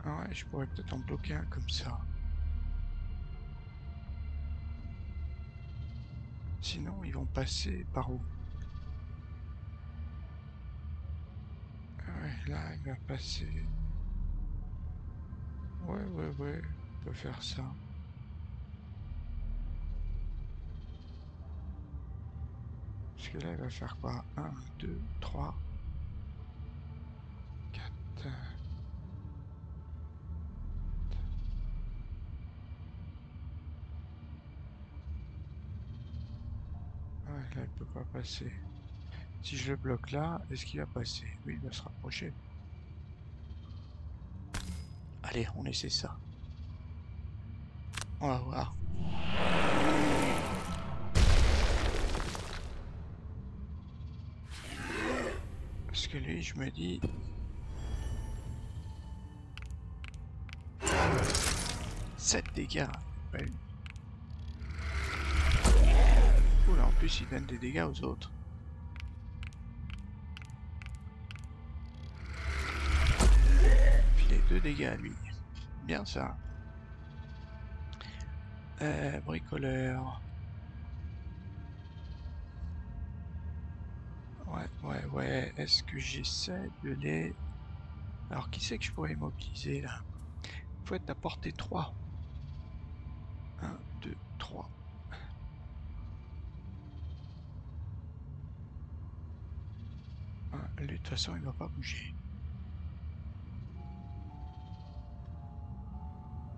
Ah ouais, je pourrais peut-être en bloquer un comme ça. Sinon, ils vont passer par où? Ah ouais, là, il va passer... Ouais, on peut faire ça. Parce que là, il va faire quoi? 1, 2, 3, 4... Ouais, là, il peut pas passer. Si je le bloque là, est-ce qu'il va passer? Oui, il va se rapprocher. Allez, on essaie ça. On va voir. Parce que lui, je me dis... 7 dégâts. Pas eu. Oula, en plus, il donne des dégâts aux autres. Puis les 2 dégâts à lui. Bien ça. Bricoleur. Ouais. Est-ce que j'essaie de les... Alors, qui c'est que je pourrais immobiliser là? Faut être à portée 3. 1, 2, 3. Lui, de toute façon, il va pas bouger.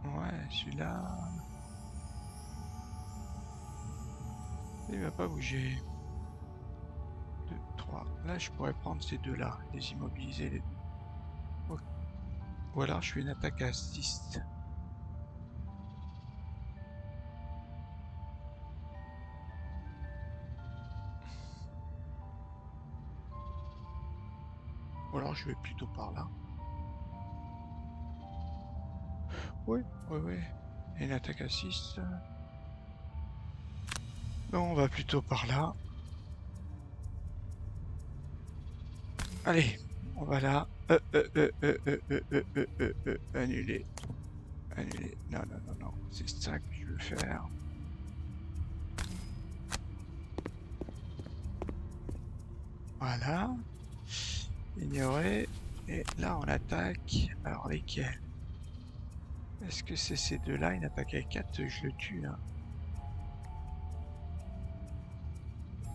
Ouais, celui-là... Il va pas bouger. 2, 3. Là, je pourrais prendre ces deux-là, les immobiliser les deux. Okay. Ou alors, je fais une attaque à 6. Ou alors, je vais plutôt par là. Oui. Et une attaque à 6. Non, on va plutôt par là. Allez, on va là. Annuler. Annuler. Non, non, non, non. C'est ça que je veux faire. Voilà. Ignorer. Et là, on attaque. Alors, lesquels? Est-ce que c'est ces deux-là? Une attaque à 4, je le tue, hein.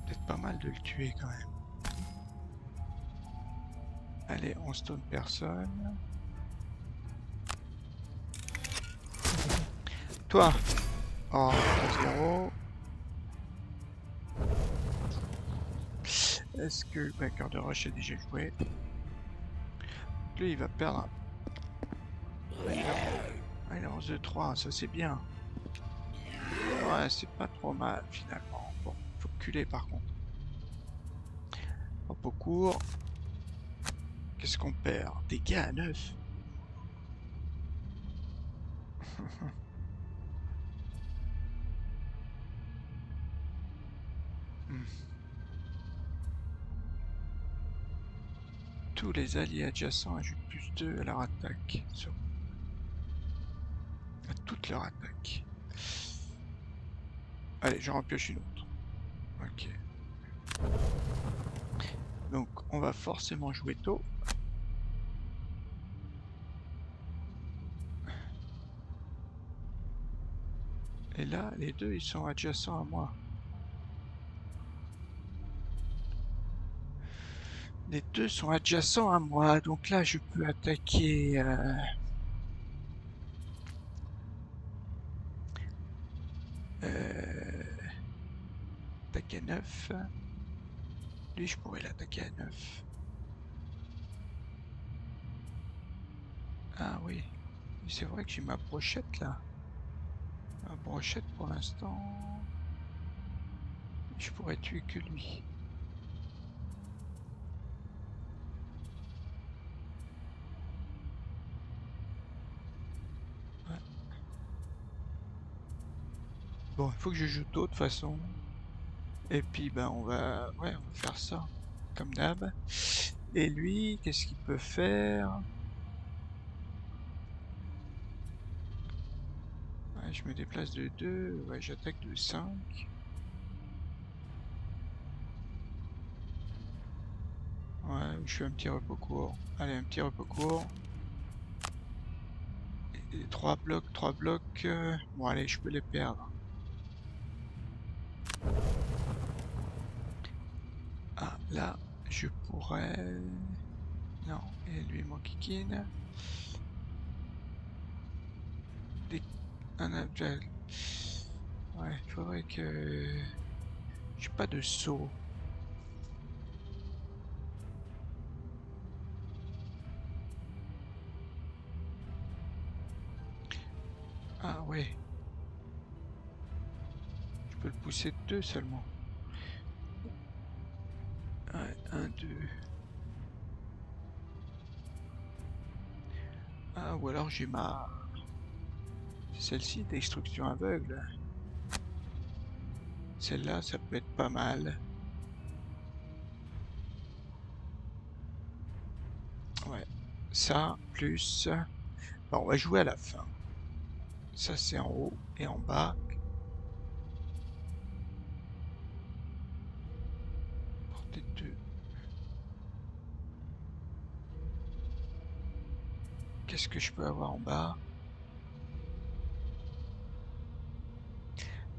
Peut-être pas mal de le tuer quand même. Allez, on stone personne. Toi! Oh, 0. Est-ce que le vainqueur de rush a déjà joué? Lui, il va perdre. Ah, il est en 2-3, ça c'est bien. Ouais, c'est pas trop mal finalement. Bon, faut reculer par contre. Hop au cours. Qu'est-ce qu'on perd? Dégâts à 9. Tous les alliés adjacents ajoutent plus 2 à leur attaque. À toute leur attaque. Allez, j'en repioche une autre. Ok. Donc, on va forcément jouer tôt. Et là, les deux, ils sont adjacents à moi. Les deux sont adjacents à moi, donc là, je peux attaquer... attaquer à 9. Lui, je pourrais l'attaquer à 9. Ah oui, c'est vrai que j'ai ma brochette là. Ma brochette pour l'instant, je pourrais tuer que lui. Ouais. Bon, il faut que je joue tôt de toute façon. Et puis ben on va faire ça comme d'hab. Et lui, qu'est-ce qu'il peut faire? Ouais, je me déplace de 2, ouais, j'attaque de 5. Ouais, je fais un petit repos court. Allez, un petit repos court. Et 3 blocs, 3 blocs. Bon, allez, je peux les perdre. Ah, là, je pourrais... Non, et lui, mon kikine. Un objet. Ouais, il faudrait que... J'ai pas de saut. Ah ouais. Je peux le pousser de 2 seulement. Ouais, 1, 2. Ah, ou alors j'ai ma... Celle-ci, destruction aveugle. Celle-là, ça peut être pas mal. Ouais. Ça, plus... Bon, on va jouer à la fin. Ça, c'est en haut et en bas. Portée de 2. Qu'est-ce que je peux avoir en bas?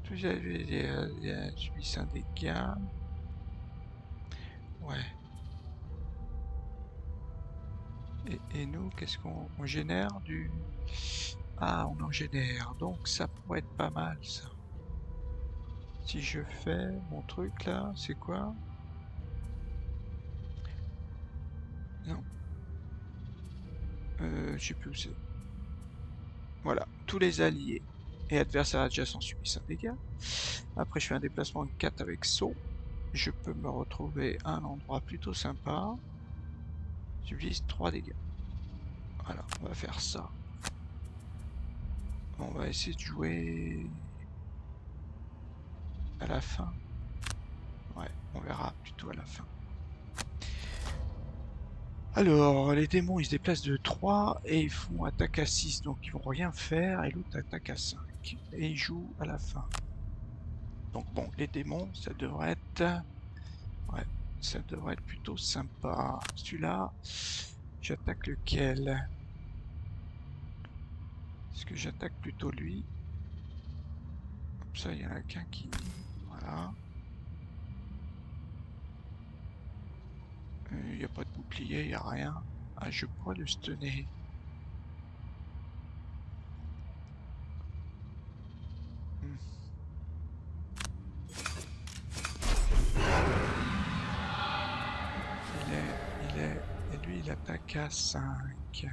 J'avais subi un dégât. Ouais. Et nous, qu'est-ce qu'on génère du... Ah, on en génère. Donc ça pourrait être pas mal, ça. Si je fais mon truc là, c'est quoi? Non. Je sais plus où c'est. Voilà. Tous les alliés et adversaires adjacents subissent un dégât. Après, je fais un déplacement de 4 avec saut. Je peux me retrouver à un endroit plutôt sympa. J'utilise 3 dégâts. Voilà, on va faire ça. On va essayer de jouer à la fin. Ouais, on verra plutôt à la fin. Alors, les démons, ils se déplacent de 3 et ils font attaque à 6, donc ils vont rien faire, et l'autre attaque à 5. Et ils jouent à la fin. Donc bon, les démons, ça devrait être... Ouais, ça devrait être plutôt sympa. Celui-là, j'attaque lequel? Est-ce que j'attaque plutôt lui? Comme ça, il y en a qu'un qui... Voilà. Il n'y a pas de bouclier, il n'y a rien. Ah, je pourrais le stunner. Hmm. Et lui, il attaque à 5.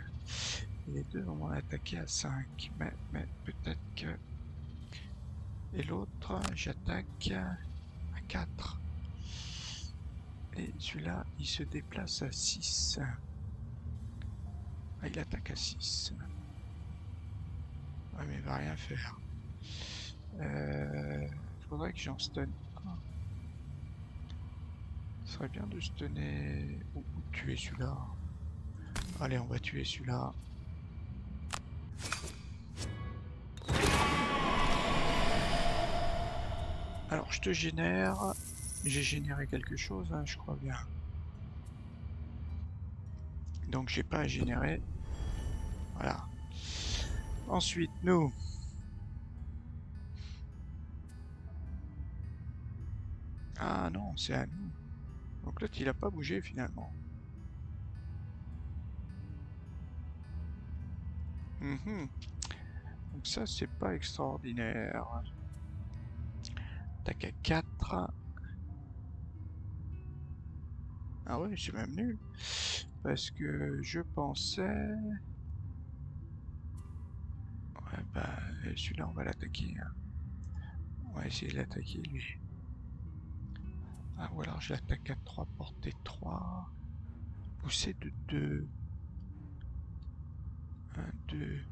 Et les deux vont attaquer à 5. Mais peut-être que... Et l'autre, j'attaque à 4. Et celui-là, il se déplace à 6. Ah, il attaque à 6. Ouais, mais il va rien faire. Il faudrait que j'en stun un. Ce serait bien de stunner... ou de tuer celui-là. Allez, on va tuer celui-là. Alors, je te génère. J'ai généré quelque chose, hein, je crois bien. Donc, j'ai pas à générer. Voilà. Ensuite, nous... Ah non, c'est à nous. Donc l'autre, il a pas bougé finalement. Donc ça, c'est pas extraordinaire. Tac à 4. Ah ouais, c'est même nul. Parce que je pensais... Ouais, bah, celui-là, on va l'attaquer. Hein. On va essayer de l'attaquer, lui. Ah, ou alors je l'attaque à 3, portée 3. Poussée de 2. 1, 2.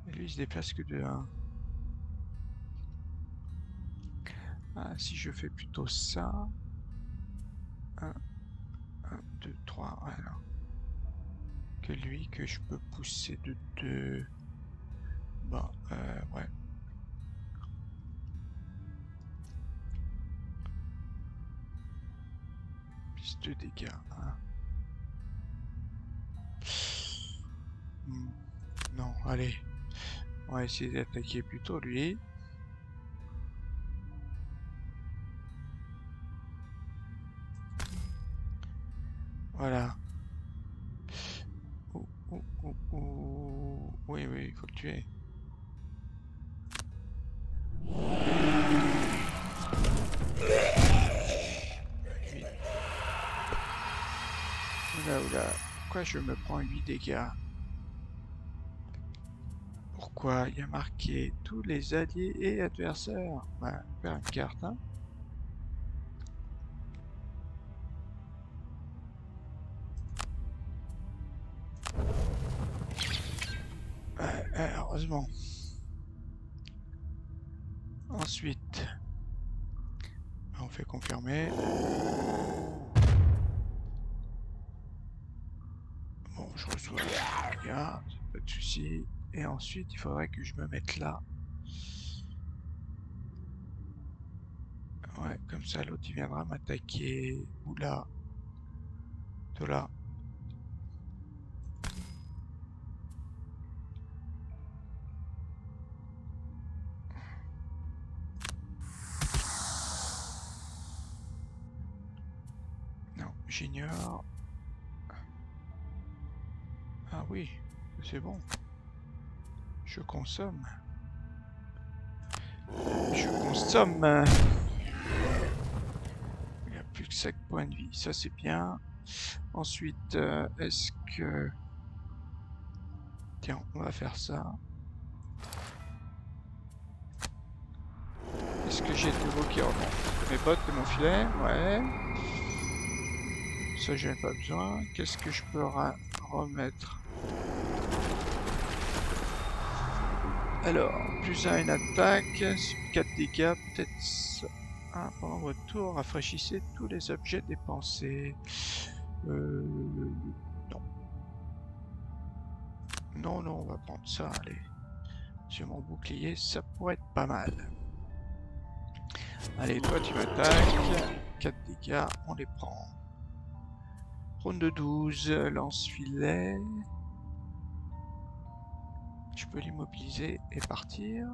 Et lui, il se déplace que de 1. Ah, si je fais plutôt ça... 1, 1, 2, 3, voilà. Que lui, que je peux pousser de 2... Bon, ouais. Plus 2 dégâts. Hein. Non, allez. On va essayer d'attaquer plutôt lui. Voilà. Oui, oui, il faut le tuer. Oula, oula. Pourquoi je me prends 8 dégâts? Pourquoi? Il y a marqué tous les alliés et adversaires. Bah, faire une carte, hein. Heureusement. Ensuite, on fait confirmer. Bon, je reçois les dégâts, pas de soucis. Et ensuite, il faudrait que je me mette là. Ouais, comme ça, l'autre, il viendra m'attaquer. Ou là. De là. Non, j'ignore. Ah oui, c'est bon. Je consomme. Je consomme. Il n'y a plus que 5 points de vie, ça c'est bien. Ensuite, est-ce que... Tiens, on va faire ça. Est-ce que j'ai de nouveau qui remontent? Mes bottes de mon filet, ouais. Ça, j'ai pas besoin. Qu'est-ce que je peux remettre? Alors, plus 1 une attaque, 4 dégâts, peut-être 1 pendant votre tour, rafraîchissez tous les objets dépensés. Non. Non, non, on va prendre ça, allez. J'ai mon bouclier, ça pourrait être pas mal. Allez, toi tu m'attaques. 4 dégâts, on les prend. Ronde de 12, lance-filet. Je peux l'immobiliser et partir.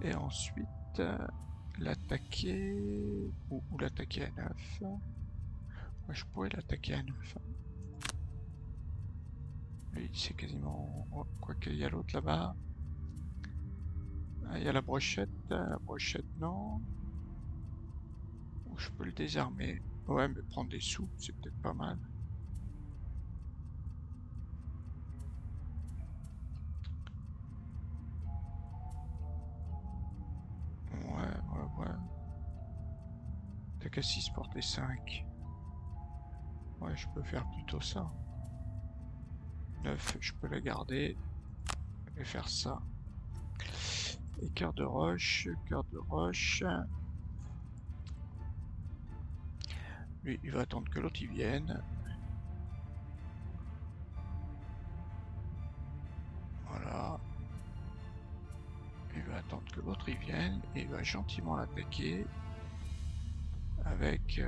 Et ensuite, l'attaquer... Ou l'attaquer à 9. Moi, je pourrais l'attaquer à 9. Lui, c'est quasiment... Oh, quoi qu'il y a l'autre là-bas. Ah, il y a la brochette. La brochette, non. Ou je peux le désarmer. Ouais, mais prendre des sous, c'est peut-être pas mal. Ouais. T'as qu'à 6 porter 5. Ouais, je peux faire plutôt ça. 9, je peux la garder. Et faire ça. Et cœur de roche, cœur de roche. Lui, il va attendre que l'autre y vienne. Voilà. Il va attendre que l'autre y vienne et il va gentiment l'attaquer avec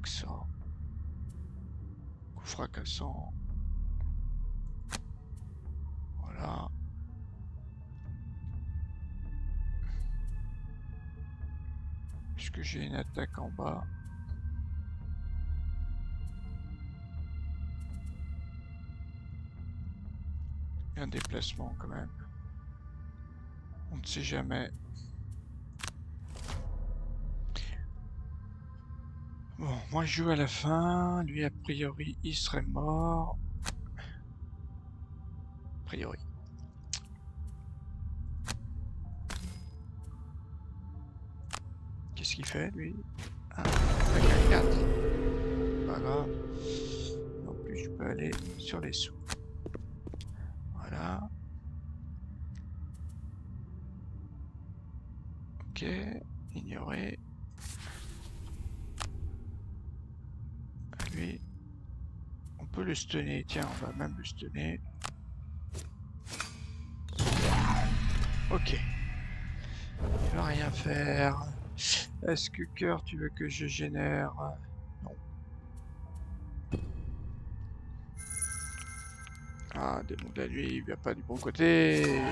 ça. Coup fracassant. Voilà. Puisque j'ai une attaque en bas. Et un déplacement quand même. On ne sait jamais. Bon, moi je joue à la fin. Lui, a priori, il serait mort. A priori. Qu'est-ce qu'il fait, lui? Ah, avec un 4. Pas grave. En plus, je peux aller sur les sous. Voilà. Ok. Ignorer. Lui. On peut le stunner. Tiens, on va même le stunner. Ok. Il va rien faire. Est-ce que cœur, tu veux que je génère? Non. Ah, démon de la nuit, il va pas du bon côté.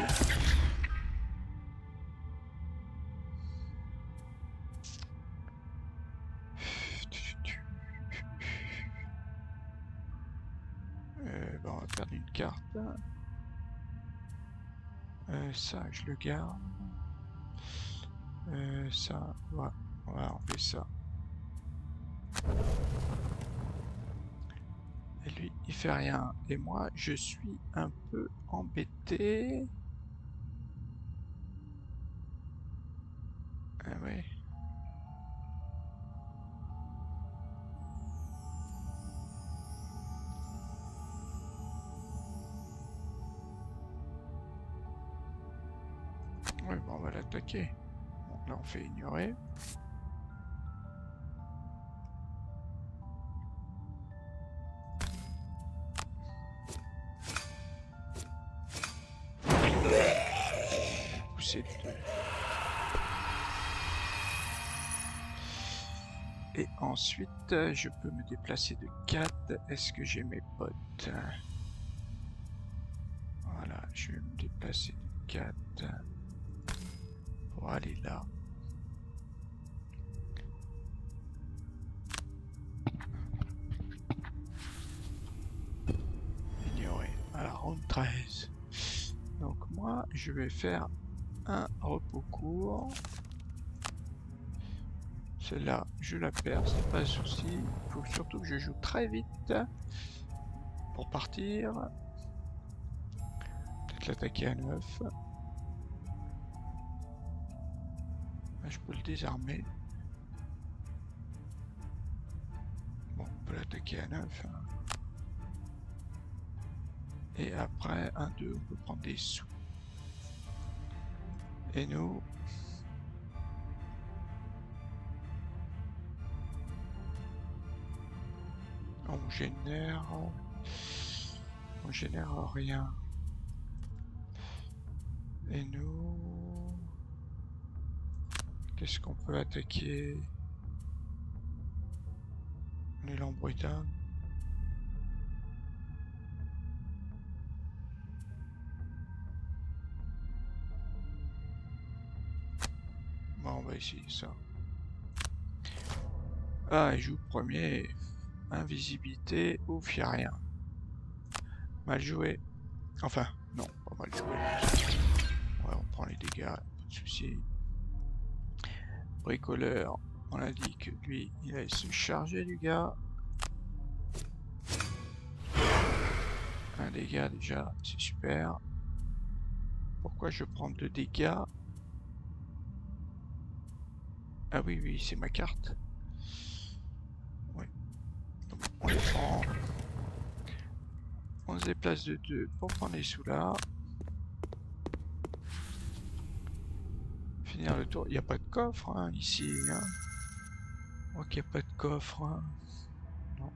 Bon, on va perdre une carte. Ça, je le garde. Ça, ouais, on va enlever ça. Et lui, il fait rien. Et moi, je suis un peu embêté. Ah ouais. Ouais, bon, on va l'attaquer. Bon, là, on fait ignorer. Pousser de deux. Et ensuite, je peux me déplacer de 4. Est-ce que j'ai mes potes? Voilà, je vais me déplacer de 4 pour aller là. Ignorer. Voilà, ronde 13. Donc moi, je vais faire un repos court. Celle-là, je la perds, c'est pas un souci. Il faut surtout que je joue très vite pour partir. Peut-être l'attaquer à 9. Je peux le désarmer. Bon, on peut l'attaquer à 9. Et après, 1-2, on peut prendre des sous. Et nous... On génère rien. Et nous... Qu'est-ce qu'on peut attaquer? On est l'embrutin. Bon, on va essayer ça. Ah, il joue premier. Invisibilité, ouf, y'a rien. Mal joué. Enfin, non, pas mal joué. Ouais, on prend les dégâts, pas de soucis. Bricoleur, on a dit que lui, il allait se charger du gars. Un dégât déjà, c'est super. Pourquoi je prends 2 dégâts? Ah oui, oui, c'est ma carte. Oui. Donc, on les prend. On se déplace de 2 pour prendre les sous là. Finir le tour. Il n'y a pas de coffre hein, ici. Hein. Ok, il n'y a pas de coffre. Hein. Non.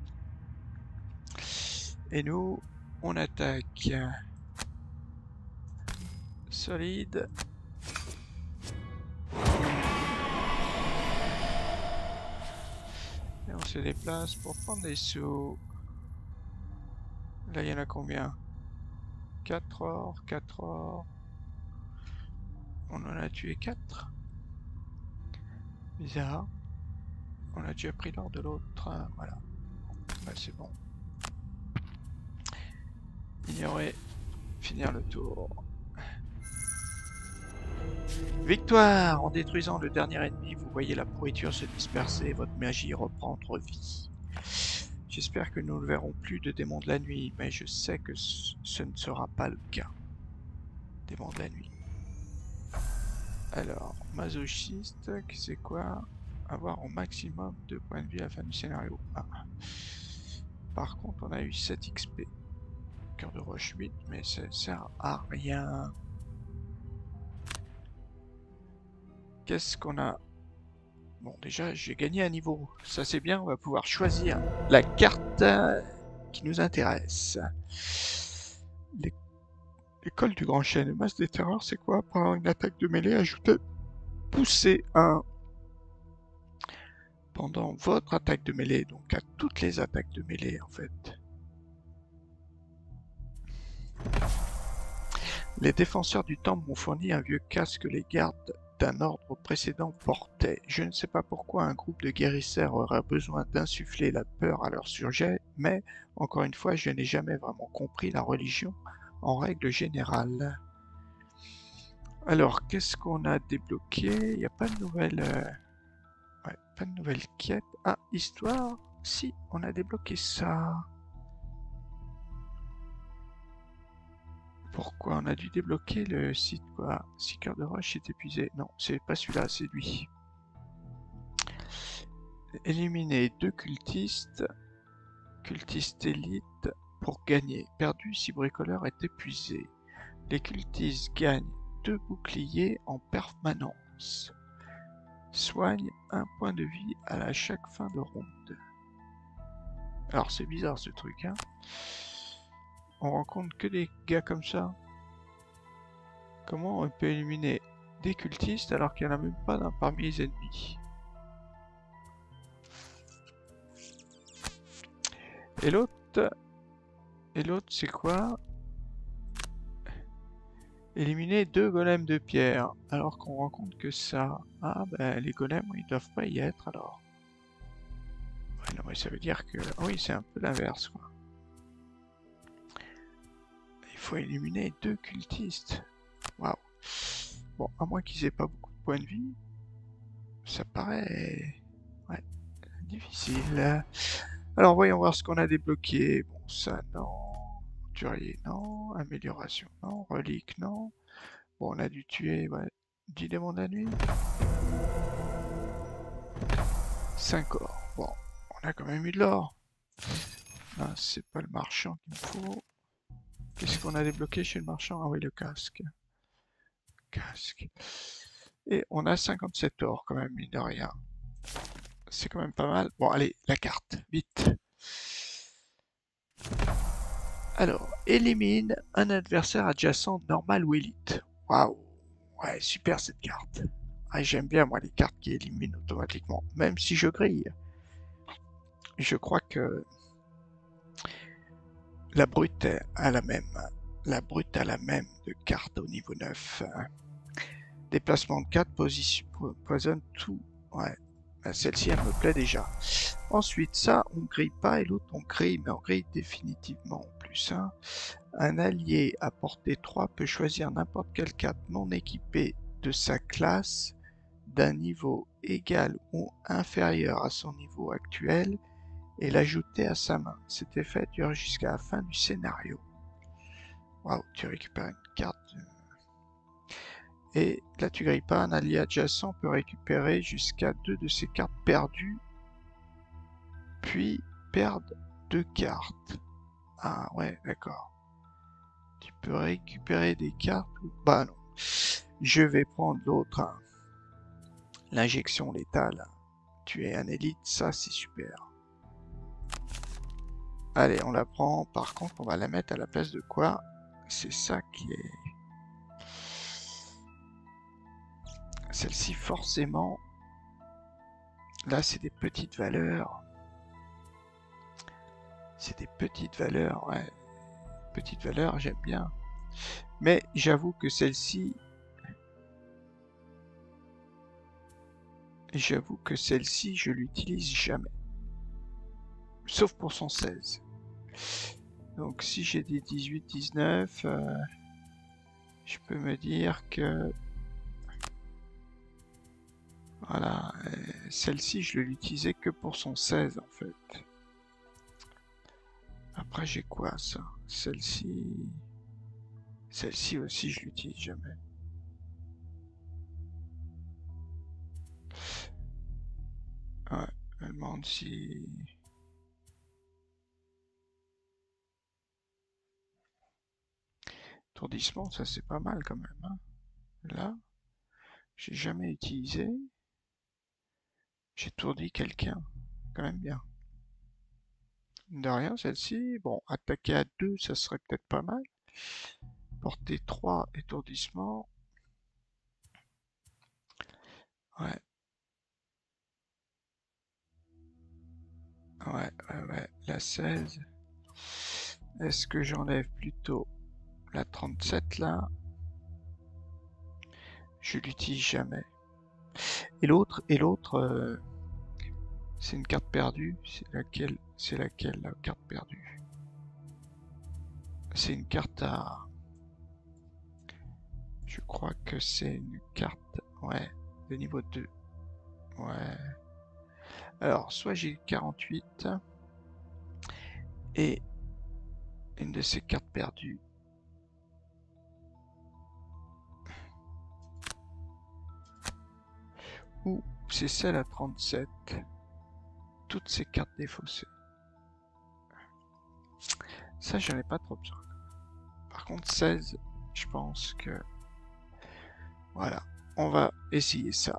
Et nous, on attaque. Solide. Et on se déplace pour prendre des sous. Là, il y en a combien? 4 or, 4 or. On en a tué 4. Bizarre. On a déjà pris l'or de l'autre. Voilà. Bah, c'est bon. Ignorer. Finir le tour. Victoire! En détruisant le dernier ennemi, vous voyez la pourriture se disperser et votre magie reprendre vie. J'espère que nous ne verrons plus de démons de la nuit, mais je sais que ce ne sera pas le cas. Démons de la nuit. Alors, masochiste, c'est quoi? Avoir au maximum 2 points de vie à la fin du scénario. Ah. Par contre, on a eu 7 XP. Cœur de roche 8, mais ça sert à rien. Qu'est-ce qu'on a? Bon, déjà, j'ai gagné un niveau. Ça, c'est bien. On va pouvoir choisir la carte qui nous intéresse. L'école du grand chêne. Masse des terreurs, c'est quoi? Pendant une attaque de mêlée, ajoutez pousser 1 pendant votre attaque de mêlée. Donc, à toutes les attaques de mêlée, en fait. Les défenseurs du temple m'ont fourni un vieux casque que les gardes d'un ordre précédent portaient. Je ne sais pas pourquoi un groupe de guérisseurs aurait besoin d'insuffler la peur à leur sujet, mais, encore une fois, je n'ai jamais vraiment compris la religion en règle générale. Alors, qu'est-ce qu'on a débloqué? Il n'y a pas de nouvelle... Ouais, pas de nouvelle quête. Ah, histoire? Si, on a débloqué ça. Pourquoi on a dû débloquer le site quoi? 6 cœurs de roche est épuisé. Non, c'est pas celui-là, c'est lui. Éliminer 2 cultistes. Cultistes élite pour gagner. Perdu si bricoleur est épuisé. Les cultistes gagnent 2 boucliers en permanence. Soigne 1 point de vie à chaque fin de ronde. Alors c'est bizarre ce truc, hein. On rencontre que des gars comme ça. Comment on peut éliminer des cultistes alors qu'il n'y en a même pas d'un parmi les ennemis? Et l'autre c'est quoi? Éliminer 2 golems de pierre alors qu'on rencontre que ça. Ah ben les golems ils doivent pas y être alors. Ouais, non mais ça veut dire que... Oui c'est un peu l'inverse quoi. Il faut éliminer 2 cultistes. Waouh. Bon, à moins qu'ils aient pas beaucoup de points de vie, ça paraît... Ouais, difficile. Alors voyons voir ce qu'on a débloqué. Bon ça non. Tuerier non. Amélioration non. Relique non. Bon on a dû tuer... Ouais. 10 démons de la nuit. 5 or. Bon, on a quand même eu de l'or. Ah, c'est pas le marchand qu'il me faut. Qu'est-ce qu'on a débloqué chez le marchand? Ah oui, le casque. Casque. Et on a 57 or quand même, mine de rien. C'est quand même pas mal. Bon, allez, la carte, vite. Alors, élimine un adversaire adjacent normal ou élite. Waouh, ouais, super cette carte. Ah, j'aime bien moi les cartes qui éliminent automatiquement, même si je grille. Je crois que la brute a la même. La brute a la même de carte au niveau 9. Déplacement de 4, poisonne tout. Ouais, celle-ci elle me plaît déjà. Ensuite, ça, on grille pas et l'autre on grille, mais on grille définitivement en plus. Hein. Un allié à portée 3 peut choisir n'importe quelle carte non équipée de sa classe d'un niveau égal ou inférieur à son niveau actuel et l'ajouter à sa main. Cet effet dure jusqu'à la fin du scénario. Waouh, tu récupères une carte. Et là, tu grilles pas. Un allié adjacent peut récupérer jusqu'à 2 de ses cartes perdues, puis perdre 2 cartes. Ah ouais, d'accord. Tu peux récupérer des cartes ou... Bah non. Je vais prendre l'autre. Hein. L'injection létale. Tu es un élite, ça c'est super. Allez, on la prend. Par contre, on va la mettre à la place de quoi? C'est ça qui est... Celle-ci, forcément... Là, c'est des petites valeurs. C'est des petites valeurs, ouais. Petites valeurs, j'aime bien. Mais j'avoue que celle-ci... je l'utilise jamais. Sauf pour son 16. Donc si j'ai des 18, 19, je peux me dire que... Voilà, celle-ci, je ne l'utilisais que pour son 16 en fait. Après, j'ai quoi ça? Celle-ci... Celle-ci aussi, je l'utilise jamais. Ouais, je me demande si... Étourdissement, ça c'est pas mal quand même. Hein. Là, j'ai jamais utilisé. J'étourdis quelqu'un. Quand même bien. De rien, celle-ci. Bon, attaquer à 2, ça serait peut-être pas mal. Porter 3, étourdissement. Ouais. Ouais. La 16. Est-ce que j'enlève plutôt la 37 là? Je l'utilise jamais. Et l'autre, c'est une carte perdue. C'est laquelle la carte perdue? C'est une carte à... Je crois que c'est une carte... Ouais, de niveau 2. Ouais. Alors, soit j'ai 48 et une de ces cartes perdues. Ou c'est celle à 37. Toutes ces cartes défaussées. Ça, j'en ai pas trop besoin. Par contre, 16, je pense que... Voilà, on va essayer ça.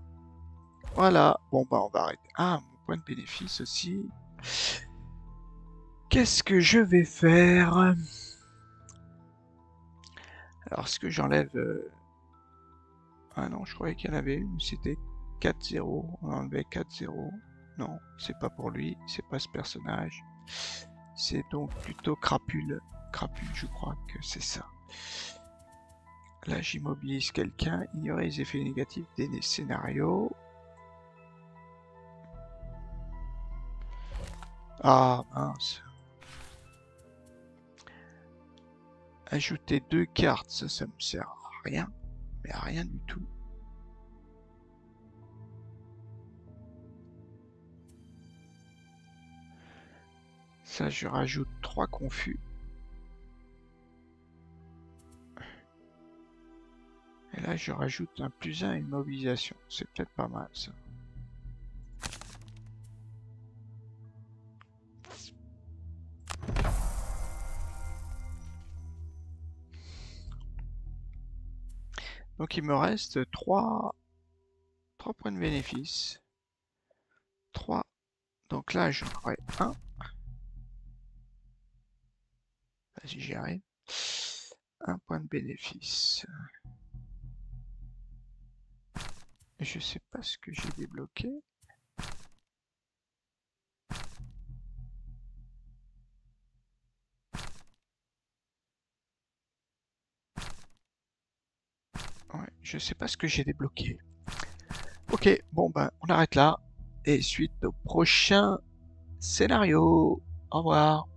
Voilà, bon bah on va arrêter. Ah, mon point de bénéfice aussi. Qu'est-ce que je vais faire? Alors, est-ce que j'enlève... Ah non, je croyais qu'il y en avait une, c'était 4-0. On enlevait 4-0. Non, c'est pas pour lui, c'est pas ce personnage. C'est donc plutôt Crapule. Crapule, je crois que c'est ça. Là, j'immobilise quelqu'un. Ignorer les effets négatifs des scénarios. Ah, mince. Ajouter 2 cartes, ça me sert à rien. Mais à rien du tout. Ça, je rajoute 3 confus. Et là, je rajoute un +1 immobilisation. C'est peut-être pas mal, ça. Donc, il me reste 3 points de bénéfice. 3. Donc là, j'en aurai 1. Vas-y, j'y arrive. Un point de bénéfice. Je sais pas ce que j'ai débloqué. Ouais, je sais pas ce que j'ai débloqué. Ok, bon ben on arrête là. Et suite au prochain scénario. Au revoir.